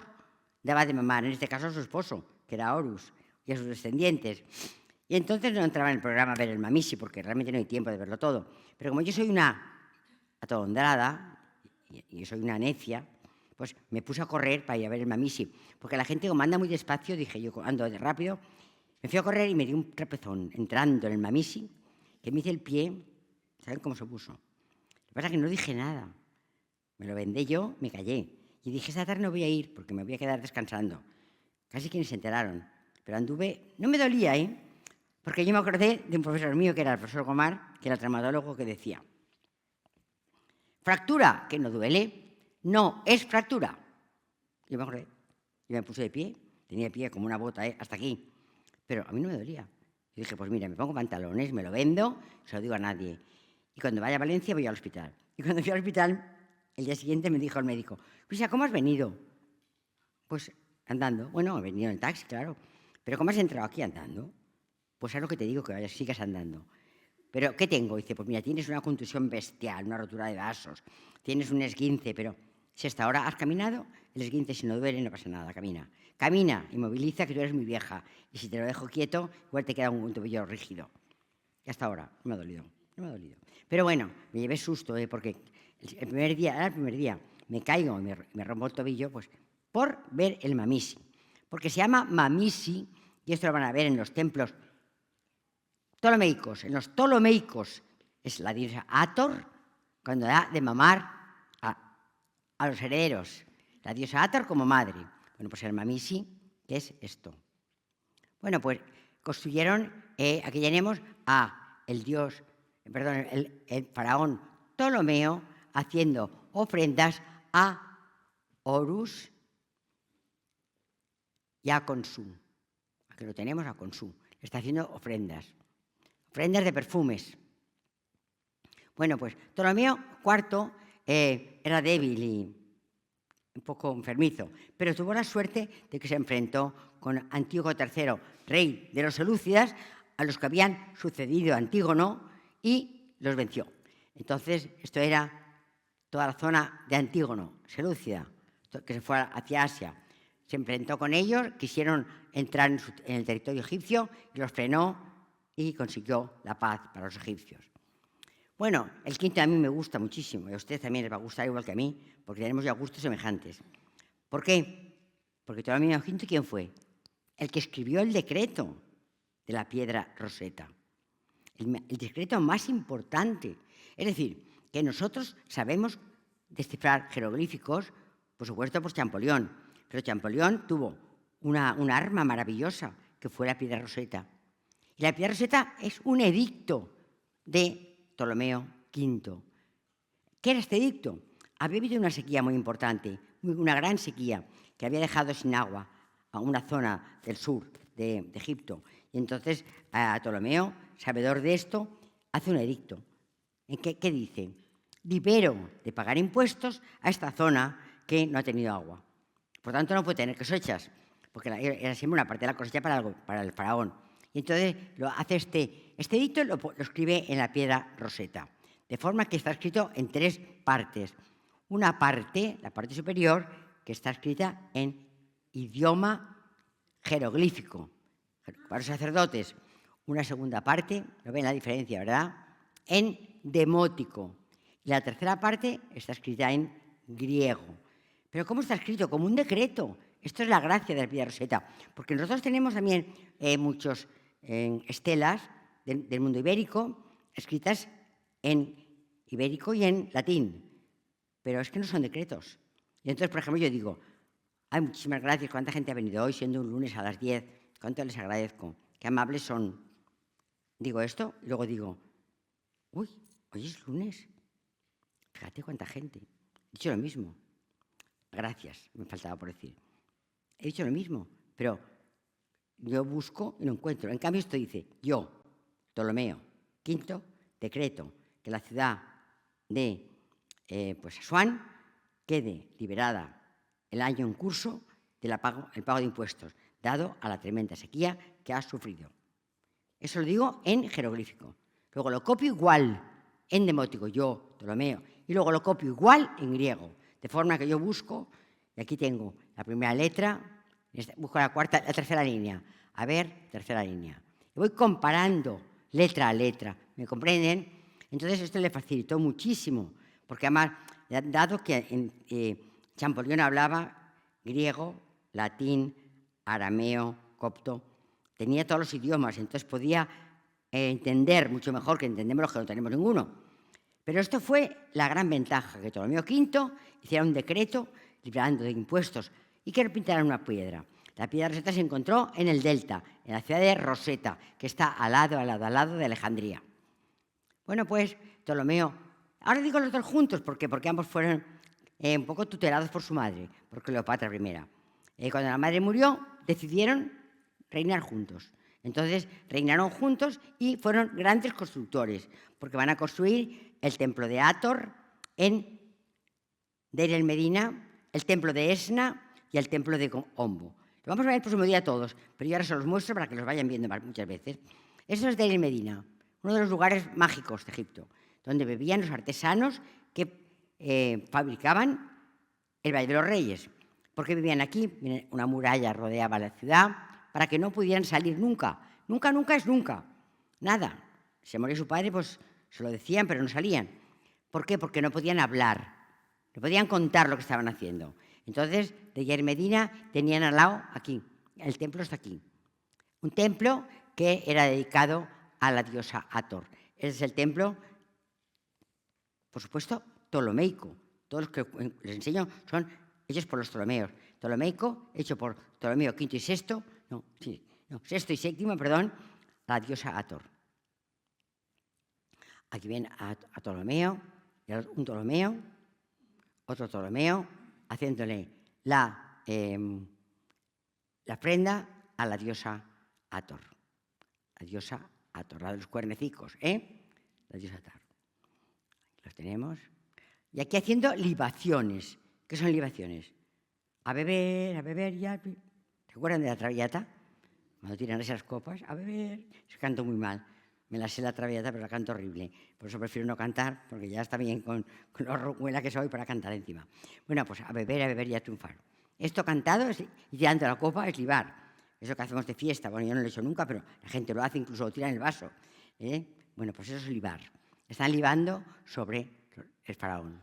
daba de mamar, en este caso a su esposo, que era Horus, y a sus descendientes. Y entonces no entraba en el programa a ver el Mamisi, porque realmente no hay tiempo de verlo todo. Pero como yo soy una atolondrada, y soy una necia, pues me puse a correr para ir a ver el Mamisi. Porque la gente, como anda muy despacio, dije yo ando rápido, me fui a correr y me di un trapezón entrando en el Mamisi, que me hice el pie, ¿saben cómo se puso? Lo que pasa es que no dije nada. Me lo vendé yo, me callé. Y dije, esta tarde no voy a ir porque me voy a quedar descansando. Casi que ni se enteraron. Pero anduve, no me dolía, porque yo me acordé de un profesor mío, que era el profesor Gomar, que era traumatólogo, que decía: fractura, que no duele, no es fractura. Yo me acordé, y me puse de pie, tenía el pie como una bota, hasta aquí, pero a mí no me dolía. Yo dije, pues mira, me pongo pantalones, me lo vendo, se lo digo a nadie. Y cuando vaya a Valencia voy al hospital. Y cuando fui al hospital, el día siguiente me dijo el médico: Luisa, ¿cómo has venido? Pues andando. Bueno, he venido en taxi, claro. ¿Pero cómo has entrado aquí andando? Pues es lo que te digo, que vayas, sigas andando. ¿Pero qué tengo? Dice, pues mira, tienes una contusión bestial, una rotura de vasos, tienes un esguince, pero si hasta ahora has caminado, el esguince si no duele no pasa nada, camina. Camina y moviliza, que tú eres muy vieja. Y si te lo dejo quieto, igual te queda un tobillo rígido. Y hasta ahora no me ha dolido, no me ha dolido. Pero bueno, me llevé susto, porque el primer día, me caigo y me rompo el tobillo, pues por ver el mamisi. Porque se llama mamisi, y esto lo van a ver en los templos ptolomeicos. En los ptolomeicos es la diosa Hathor, cuando da de mamar a los herederos. La diosa Hathor como madre. Bueno, pues el mamisi, que es esto. Bueno, pues construyeron, aquí tenemos el faraón Ptolomeo haciendo ofrendas a Horus y a Khonsú. Aquí lo tenemos, a Khonsú. Está haciendo ofrendas de perfumes. Bueno, pues Ptolomeo IV era débil y un poco enfermizo, pero tuvo la suerte de que se enfrentó con Antígono III, rey de los selúcidas, a los que habían sucedido a Antígono, y los venció. Entonces, esto era toda la zona de Antígono, selúcida, que se fue hacia Asia. Se enfrentó con ellos, quisieron entrar en el territorio egipcio y los frenó y consiguió la paz para los egipcios. Bueno, el quinto a mí me gusta muchísimo, y a usted también les va a gustar igual que a mí, porque tenemos ya gustos semejantes. ¿Por qué? Porque Ptolomeo V, ¿quién fue? El que escribió el decreto de la piedra Rosetta. El decreto más importante. Es decir, que nosotros sabemos descifrar jeroglíficos, por supuesto, por Champollion, pero Champollion tuvo una arma maravillosa, que fue la piedra Rosetta. Y la piedra Rosetta es un edicto de Ptolomeo V. ¿Qué era este edicto? Había habido una sequía muy importante, una gran sequía, que había dejado sin agua a una zona del sur de Egipto. Y entonces Ptolomeo, sabedor de esto, hace un edicto. ¿En qué dice? Libero de pagar impuestos a esta zona que no ha tenido agua. Por tanto, no puede tener cosechas, porque era siempre una parte de la cosecha para el faraón. Y entonces hace este edicto, lo escribe en la piedra Rosetta, de forma que está escrito en 3 partes. Una parte, la parte superior, que está escrita en idioma jeroglífico, para los sacerdotes. Una segunda parte, ¿no ven la diferencia, verdad? En demótico. Y la tercera parte está escrita en griego. ¿Pero cómo está escrito? Como un decreto. Esto es la gracia de la piedra Rosetta, porque nosotros tenemos también muchos estelas del mundo ibérico, escritas en ibérico y en latín, pero es que no son decretos. Y entonces, por ejemplo, yo digo, hay muchísimas gracias, cuánta gente ha venido hoy, siendo un lunes a las 10, cuánto les agradezco, qué amables son. Digo esto y luego digo, uy, hoy es lunes, fíjate cuánta gente. He dicho lo mismo. Gracias, me faltaba por decir. He dicho lo mismo, pero yo busco y lo encuentro. En cambio, esto dice, yo, Ptolomeo V, decreto que la ciudad de Asuán quede liberada el año en curso del pago de impuestos, dado a la tremenda sequía que ha sufrido. Eso lo digo en jeroglífico. Luego lo copio igual en demótico, yo, Ptolomeo, y luego lo copio igual en griego, de forma que yo busco, y aquí tengo la primera letra, busco la tercera línea. A ver, tercera línea. Y voy comparando letra a letra, ¿me comprenden? Entonces esto le facilitó muchísimo, porque además, dado que Champollion hablaba griego, latín, arameo, copto, tenía todos los idiomas, entonces podía entender mucho mejor que entendemos los que no tenemos ninguno. Pero esto fue la gran ventaja, que Ptolomeo V hiciera un decreto liberando de impuestos y que pintaran una piedra. La piedra Rosetta se encontró en el delta, en la ciudad de Rosetta, que está al lado de Alejandría. Bueno, pues Ptolomeo, ahora digo los dos juntos, porque ambos fueron un poco tutelados por su madre, por Cleopatra I. Cuando la madre murió, decidieron reinar juntos. Entonces reinaron juntos y fueron grandes constructores, porque van a construir el templo de Hathor en Deir el Medina, el templo de Esna y el templo de Ombo. Lo vamos a ver el próximo día todos, pero yo ahora se los muestro para que los vayan viendo muchas veces. Eso es Deir el Medina, uno de los lugares mágicos de Egipto, donde vivían los artesanos que fabricaban el Valle de los Reyes. ¿Por qué vivían aquí? Una muralla rodeaba la ciudad para que no pudieran salir nunca. Nunca, nunca es nunca. Nada. Se murió su padre, pues se lo decían, pero no salían. ¿Por qué? Porque no podían hablar. No podían contar lo que estaban haciendo. Entonces, de Deir Medina tenían al lado, aquí, el templo está aquí. Un templo que era dedicado a la diosa Hathor. Ese es el templo, por supuesto, ptolomeico. Todos los que les enseño son hechos por los Ptolomeos. Ptolomeico, hecho por Ptolomeo V y VI, sexto y séptimo, perdón, la diosa Hathor. Aquí ven a Ptolomeo, un Ptolomeo, otro Ptolomeo, haciéndole la ofrenda a la diosa Hathor. La diosa Hathor, la de los cuernecicos, La diosa Hathor. Los tenemos. Y aquí haciendo libaciones. ¿Qué son libaciones? A beber, ya. ¿Se acuerdan de la Traviata? Cuando tiran esas copas, a beber. Se canto muy mal. Me la sé la Traviata, pero la canto horrible. Por eso prefiero no cantar, porque ya está bien con lo rocuela que soy para cantar encima. Bueno, pues a beber y a triunfar. Esto cantado y tirando la copa es libar. Eso que hacemos de fiesta. Bueno, yo no lo he hecho nunca, pero la gente lo hace, incluso lo tira en el vaso. Bueno, pues eso es libar. Están libando sobre el faraón.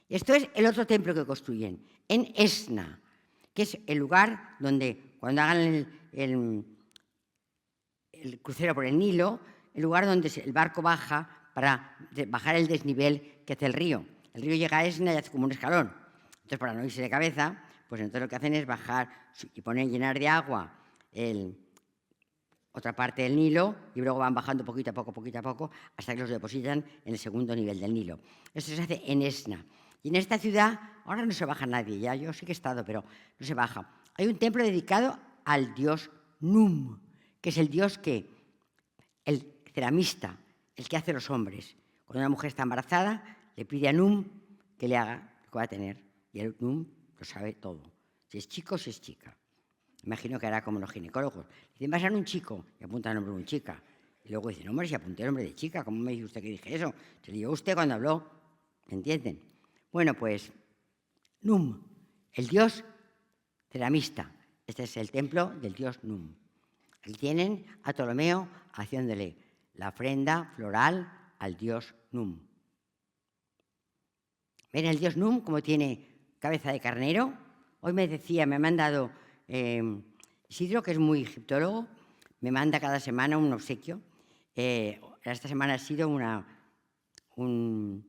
Esto es el otro templo que construyen, en Esna, que es el lugar donde, cuando hagan el crucero por el Nilo, el lugar donde el barco baja para bajar el desnivel que hace el río. El río llega a Esna y hace como un escalón. Entonces, para no irse de cabeza, pues entonces lo que hacen es bajar y llenar de agua otra parte del Nilo y luego van bajando poquito a poco, hasta que los depositan en el segundo nivel del Nilo. Esto se hace en Esna. Y en esta ciudad, ahora no se baja nadie, ya yo sí que he estado, pero no se baja. Hay un templo dedicado al dios Num, que es el dios el ceramista, el que hace los hombres. Cuando una mujer está embarazada, le pide a Num que le haga lo que va a tener. Y el Num lo sabe todo, si es chico o si es chica. Imagino que hará como los ginecólogos. Dicen, va a ser un chico, y apunta el nombre de un chica. Y luego dicen, hombre, si apunté el nombre de chica, ¿cómo me dice usted que dije eso? Se lo dijo usted cuando habló, ¿me entienden? Bueno, pues, Num, el dios ceramista. Este es el templo del dios Num. Aquí tienen a Ptolomeo haciéndole la ofrenda floral al dios Num. ¿Ven el dios Num como tiene cabeza de carnero? Hoy me ha mandado Isidro, que es muy egiptólogo, me manda cada semana un obsequio. Esta semana ha sido un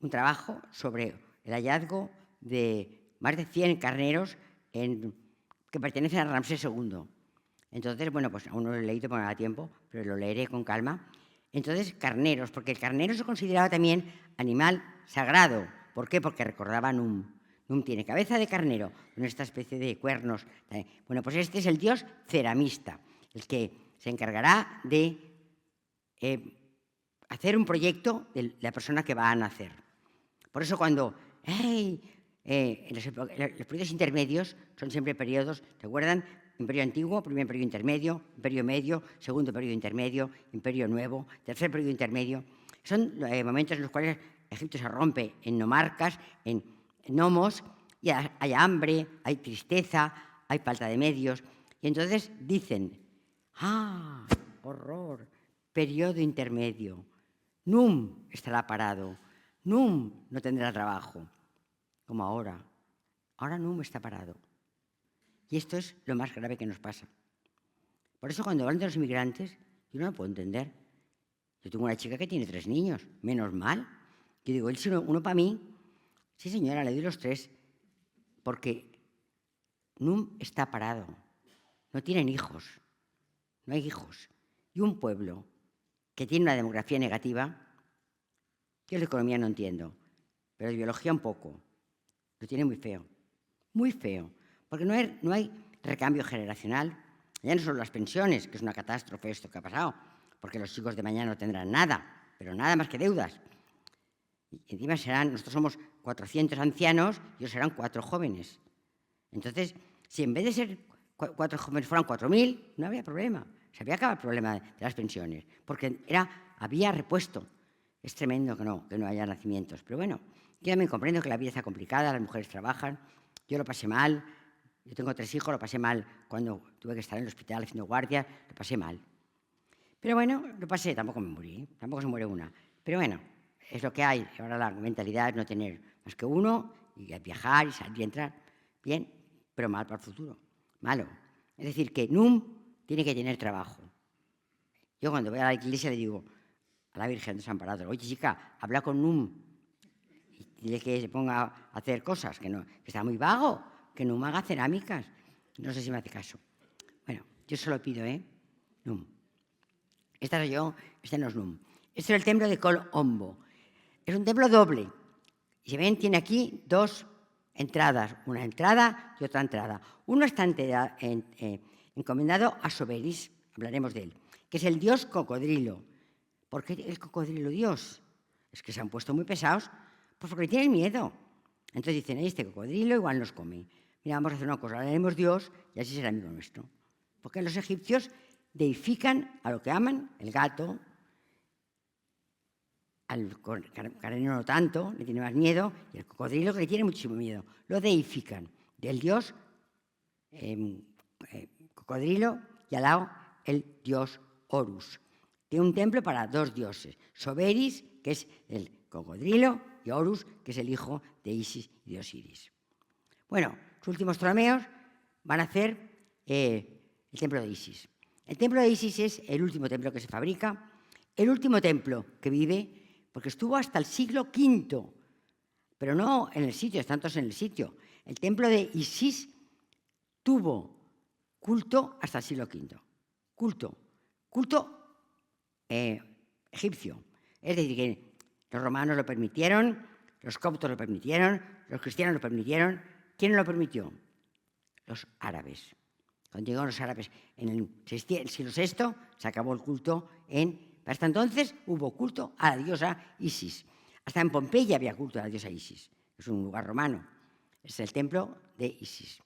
trabajo sobre el hallazgo de más de 100 carneros que pertenecen a Ramsés II. Entonces, bueno, pues aún no lo he leído porque no da tiempo, pero lo leeré con calma. Entonces, carneros, porque el carnero se consideraba también animal sagrado. ¿Por qué? Porque recordaba a Num. Num tiene cabeza de carnero, con esta especie de cuernos. Bueno, pues este es el dios ceramista, el que se encargará de hacer un proyecto de la persona que va a nacer. Por eso cuando los periodos intermedios son siempre periodos, ¿recuerdan? Imperio antiguo, primer periodo intermedio, imperio medio, segundo periodo intermedio, imperio nuevo, tercer periodo intermedio. Son momentos en los cuales Egipto se rompe en nomarcas, en nomos, y hay hambre, hay tristeza, hay falta de medios. Y entonces dicen, horror, periodo intermedio. Num estará parado, Num no tendrá trabajo, como ahora. Ahora Num está parado. Y esto es lo más grave que nos pasa. Por eso cuando hablan de los inmigrantes, yo no lo puedo entender. Yo tengo una chica que tiene 3 niños, menos mal. Yo digo, él es uno para mí. Sí, señora, le doy los 3, porque Num está parado. No tienen hijos. No hay hijos. Y un pueblo que tiene una demografía negativa, yo de economía no entiendo, pero de biología un poco. Lo tiene muy feo. Muy feo. Porque no hay recambio generacional. Ya no son las pensiones, que es una catástrofe esto que ha pasado, porque los chicos de mañana no tendrán nada, pero nada más que deudas. Y encima nosotros somos 400 ancianos y ellos serán 4 jóvenes. Entonces, si en vez de ser 4 jóvenes fueran 4.000, no había problema. Se había acabado el problema de las pensiones, porque había repuesto. Es tremendo que no haya nacimientos. Pero bueno, yo también comprendo que la vida está complicada, las mujeres trabajan, yo lo pasé mal. Yo tengo 3 hijos, lo pasé mal cuando tuve que estar en el hospital haciendo guardia, lo pasé mal. Pero bueno, lo pasé, tampoco me morí, tampoco se muere una. Pero bueno, es lo que hay. Ahora la mentalidad es no tener más que uno y viajar y salir y entrar. Bien, pero mal para el futuro. Malo. Es decir, que NUM tiene que tener trabajo. Yo cuando voy a la iglesia le digo a la Virgen Desamparada, oye chica, habla con NUM y dile que se ponga a hacer cosas, que está muy vago, que NUM haga cerámicas. No sé si me hace caso. Bueno, yo solo pido, NUM. Esta soy yo, este no es NUM. Este es el templo de Colombo. Es un templo doble. Y si ven, tiene aquí 2 entradas, una entrada y otra entrada. Uno está encomendado a Soberis, hablaremos de él, que es el dios cocodrilo. ¿Por qué el cocodrilo dios? Es que se han puesto muy pesados, pues porque tienen miedo. Entonces dicen, este cocodrilo igual nos come. Mira, vamos a hacer una cosa, le haremos Dios y así será amigo nuestro. Porque los egipcios deifican a lo que aman, el gato, al carnero no tanto, le tiene más miedo, y el cocodrilo que le tiene muchísimo miedo. Lo deifican del dios cocodrilo y al lado el dios Horus. Tiene un templo para 2 dioses, Soberis, que es el cocodrilo, y Horus, que es el hijo de Isis y de Osiris. Bueno, los últimos Ptolomeos van a hacer el templo de Isis. El templo de Isis es el último templo que se fabrica, el último templo que vive, porque estuvo hasta el siglo V, pero no en el sitio, están todos en el sitio. El templo de Isis tuvo culto hasta el siglo V. Culto egipcio. Es decir, que los romanos lo permitieron, los coptos lo permitieron, los cristianos lo permitieron. ¿Quién lo permitió? Los árabes. Cuando llegaron los árabes en el siglo VI, se acabó el culto hasta entonces hubo culto a la diosa Isis. Hasta en Pompeya había culto a la diosa Isis. Es un lugar romano. Es el templo de Isis,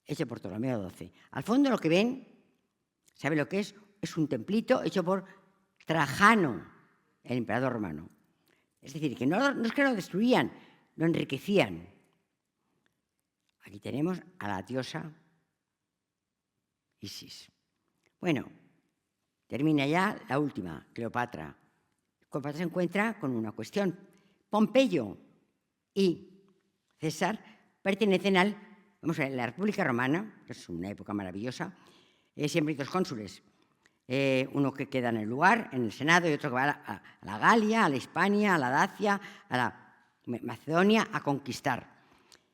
hecho por Ptolomeo XII. Al fondo lo que ven, ¿sabe lo que es? Es un templito hecho por Trajano, el emperador romano. Es decir, que no es que lo destruían, lo enriquecían. Aquí tenemos a la diosa Isis. Bueno, termina ya la última, Cleopatra. Cleopatra se encuentra con una cuestión. Pompeyo y César pertenecen vamos a ver, la República Romana, que es una época maravillosa, siempre hay 2 cónsules. Uno que queda en el lugar, en el Senado, y otro que va a la Galia, a la Hispania, a la Dacia, a la Macedonia, a conquistar.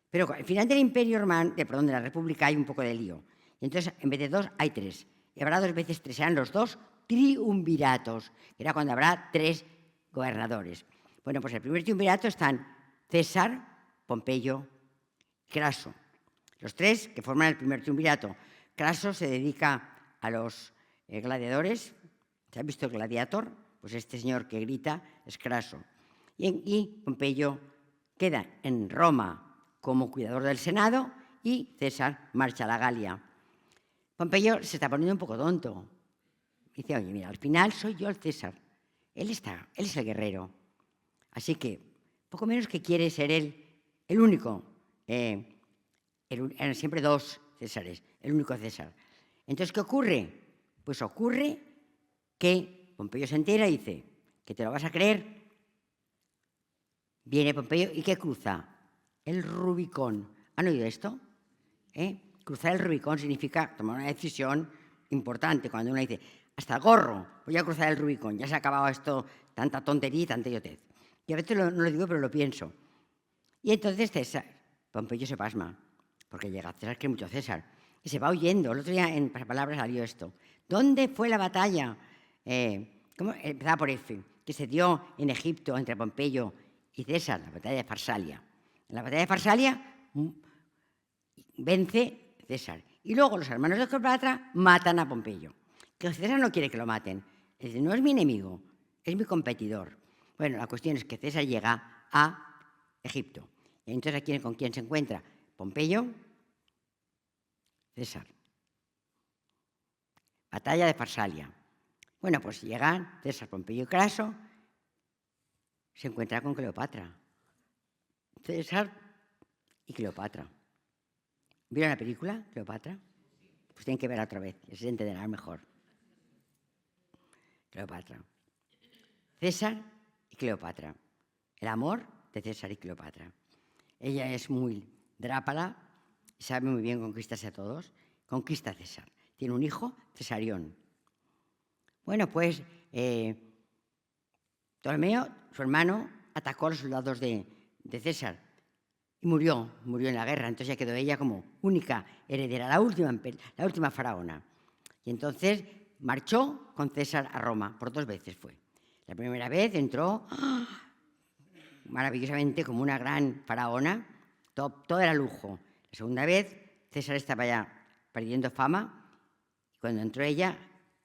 Pero al final del Imperio Romano, de la República, hay un poco de lío. Y entonces, en vez de 2, hay 3. Y habrá 2 veces 3, serán los 2 triunviratos, que era cuando habrá 3 gobernadores. Bueno, pues el primer triunvirato están César, Pompeyo, Craso. Los 3 que forman el primer triunvirato. Craso se dedica a los gladiadores. ¿Se ha visto el Gladiator? Pues este señor que grita es Craso. Y Pompeyo queda en Roma como cuidador del Senado y César marcha a la Galia. Pompeyo se está poniendo un poco tonto. Dice, oye, mira, al final soy yo el César. Él es el guerrero. Así que, poco menos que quiere ser él el único. Siempre 2 Césares, el único César. Entonces, ¿qué ocurre? Pues ocurre que Pompeyo se entera y dice, que te lo vas a creer. Viene Pompeyo y ¿qué cruza? El Rubicón. ¿Han oído esto? Cruzar el Rubicón significa tomar una decisión importante. Cuando uno dice, hasta el gorro, voy a cruzar el Rubicón, ya se ha acabado esto, tanta tontería y tanta idiotez. Y a veces no lo digo, pero lo pienso. Y entonces Pompeyo se pasma, porque llega César, quiere mucho a César, y se va huyendo. El otro día en Palabras salió esto. ¿Dónde fue la batalla? Empezaba por F, que se dio en Egipto entre Pompeyo y César, la batalla de Farsalia. En la batalla de Farsalia vence César. Y luego los hermanos de Cleopatra matan a Pompeyo. Que César no quiere que lo maten. Dice, no es mi enemigo, es mi competidor. Bueno, la cuestión es que César llega a Egipto. Y entonces, ¿con quién se encuentra? Pompeyo, César. Batalla de Farsalia. Bueno, pues llegan César, Pompeyo y Craso, se encuentra con Cleopatra. César y Cleopatra. ¿Vieron la película, Cleopatra? Pues tienen que verla otra vez, y se entenderán mejor. Cleopatra. César y Cleopatra. El amor de César y Cleopatra. Ella es muy drápala, sabe muy bien conquistarse a todos. Conquista a César. Tiene un hijo, Cesarión. Bueno, pues Ptolomeo, su hermano, atacó a los soldados de César y murió en la guerra. Entonces ya quedó ella como única heredera, la última faraona. Y entonces marchó con César a Roma, por 2 veces fue. La primera vez entró maravillosamente como una gran faraona, todo era lujo. La segunda vez César estaba ya perdiendo fama y cuando entró ella,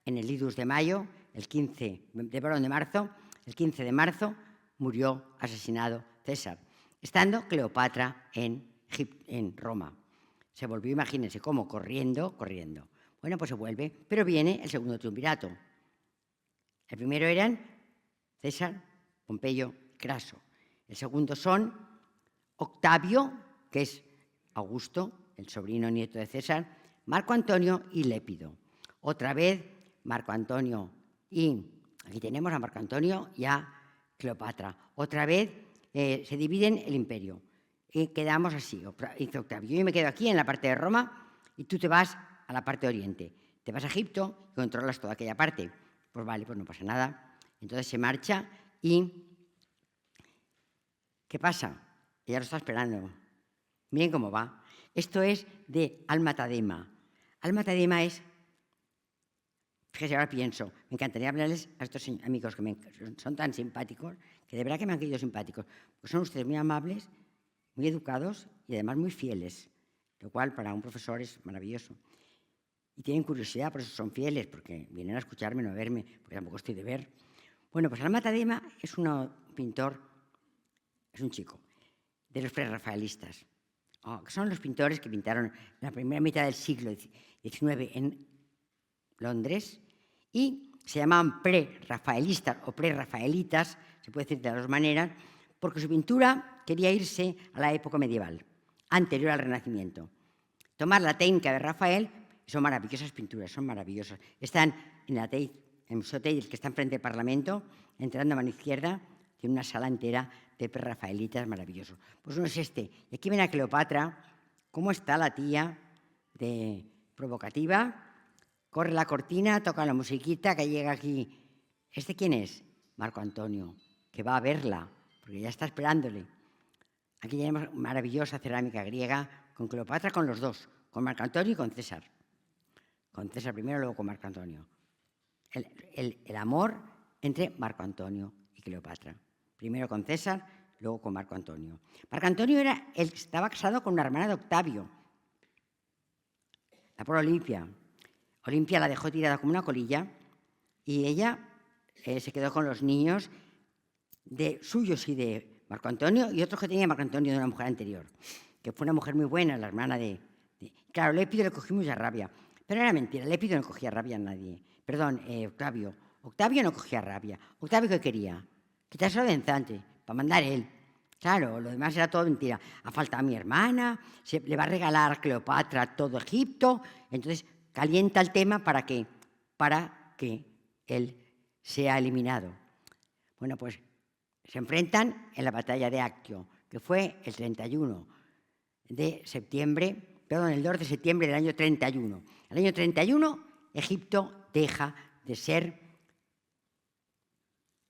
en el Idus de mayo, el 15 de marzo, murió asesinado César, estando Cleopatra en Roma. Se volvió, imagínense cómo, corriendo. Bueno, pues se vuelve, pero viene el segundo triunvirato. El primero eran César, Pompeyo, Craso. El segundo son Octavio, que es Augusto, el sobrino nieto de César, Marco Antonio y Lépido. Otra vez Marco Antonio y aquí tenemos a Marco Antonio y a Cleopatra. Otra vez se dividen el imperio y quedamos así. Dice Octavio, yo me quedo aquí en la parte de Roma y tú te vas a la parte de Oriente. Te vas a Egipto y controlas toda aquella parte. Pues vale, pues no pasa nada. Entonces se marcha y ¿qué pasa? Ella lo está esperando. Miren cómo va. Esto es de Alma Tadema. Alma Tadema es, fíjese, ahora pienso, me encantaría hablarles a estos amigos que son tan simpáticos, que de verdad que me han querido simpáticos, porque son ustedes muy amables, muy educados y además muy fieles, lo cual para un profesor es maravilloso. Y tienen curiosidad, por eso son fieles, porque vienen a escucharme, no a verme, porque tampoco estoy de ver. Bueno, pues Alma Tadema es un pintor, es un chico, de los prerrafaelistas, que son los pintores que pintaron la primera mitad del siglo XIX en Londres y se llamaban prerrafaelistas o prerrafaelitas, se puede decir de las dos maneras, porque su pintura quería irse a la época medieval, anterior al Renacimiento. Tomar la técnica de Rafael, son maravillosas pinturas, son maravillosas. Están en la Tate, en el Museo Tate, que está enfrente del Parlamento, entrando a mano izquierda, tiene una sala entera de prerrafaelitas maravillosos. Pues uno es este. Y aquí ven a Cleopatra, cómo está la tía de provocativa. Corre la cortina, toca la musiquita, que llega aquí. ¿Este quién es? Marco Antonio, que va a verla, porque ya está esperándole. Aquí tenemos maravillosa cerámica griega con Cleopatra, con los dos, con Marco Antonio y con César. Con César primero, luego con Marco Antonio. El amor entre Marco Antonio y Cleopatra. Primero con César, luego con Marco Antonio. Marco Antonio estaba casado con una hermana de Octavio, la pobre Olimpia. Olimpia la dejó tirada como una colilla y ella se quedó con los niños suyos y de Marco Antonio y otros que tenía Marco Antonio de una mujer anterior, que fue una mujer muy buena, la hermana de... Claro, Lépido le cogió mucha rabia, pero era mentira, Lépido no cogía rabia a nadie. Perdón, Octavio. Octavio no cogía rabia. ¿Octavio qué quería? Quitárselo de enfrente, para mandar él. Claro, lo demás era todo mentira. Ha faltado a mi hermana, le va a regalar a Cleopatra todo Egipto, entonces calienta el tema para que él sea eliminado. Bueno, pues se enfrentan en la batalla de Actio, que fue el 31 de septiembre, perdón, el 2 de septiembre del año 31. El año 31, Egipto deja de ser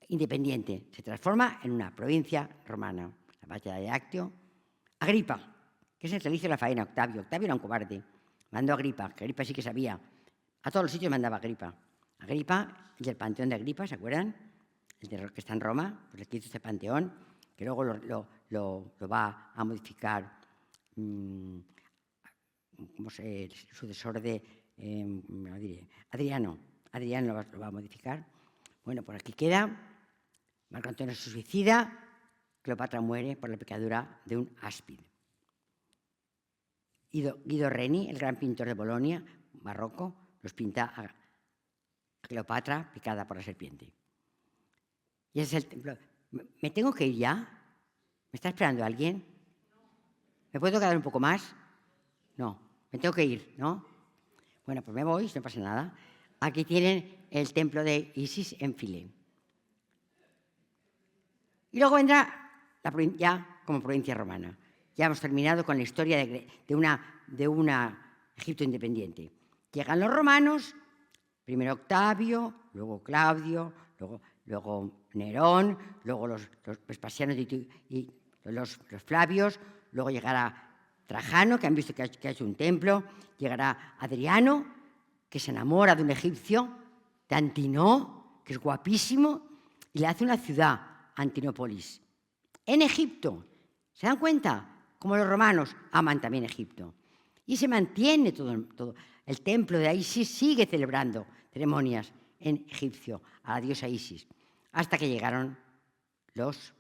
independiente, se transforma en una provincia romana. La batalla de Actio. Agripa, ¿Qué se le hizo la faena a Octavio? Octavio era un cobarde. Mandó a Agripa, que Agripa sí que sabía. A todos los sitios mandaba a Agripa. Agripa, el del Panteón de Agripa, ¿se acuerdan? El que está en Roma, pues el que hizo este panteón, que luego lo va a modificar el sucesor de Adriano. Adriano lo va a modificar. Bueno, por aquí queda. Marco Antonio se suicida. Cleopatra muere por la picadura de un áspid. Guido Reni, el gran pintor de Bolonia, barroco, nos pinta a Cleopatra picada por la serpiente. Y ese es el templo. ¿Me tengo que ir ya? ¿Me está esperando alguien? ¿Me puedo quedar un poco más? No, me tengo que ir, ¿no? Bueno, pues me voy, no pasa nada. Aquí tienen el templo de Isis en Filé. Y luego vendrá ya como provincia romana. Ya hemos terminado con la historia de una Egipto independiente. Llegan los romanos, primero Octavio, luego Claudio, luego Nerón, luego los Vespasianos y los Flavios, luego llegará Trajano, que han visto que ha hecho un templo, llegará Adriano, que se enamora de un egipcio, de Antinoo, que es guapísimo, y le hace una ciudad, Antinópolis, en Egipto. ¿Se dan cuenta? Como los romanos aman también Egipto. Y se mantiene todo. El templo de Isis sigue celebrando ceremonias en egipcio a la diosa Isis, hasta que llegaron los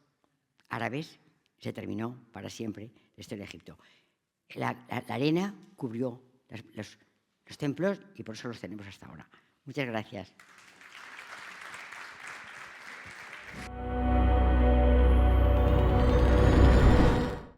árabes y se terminó para siempre la historia de Egipto. La arena cubrió los templos y por eso los tenemos hasta ahora. Muchas gracias.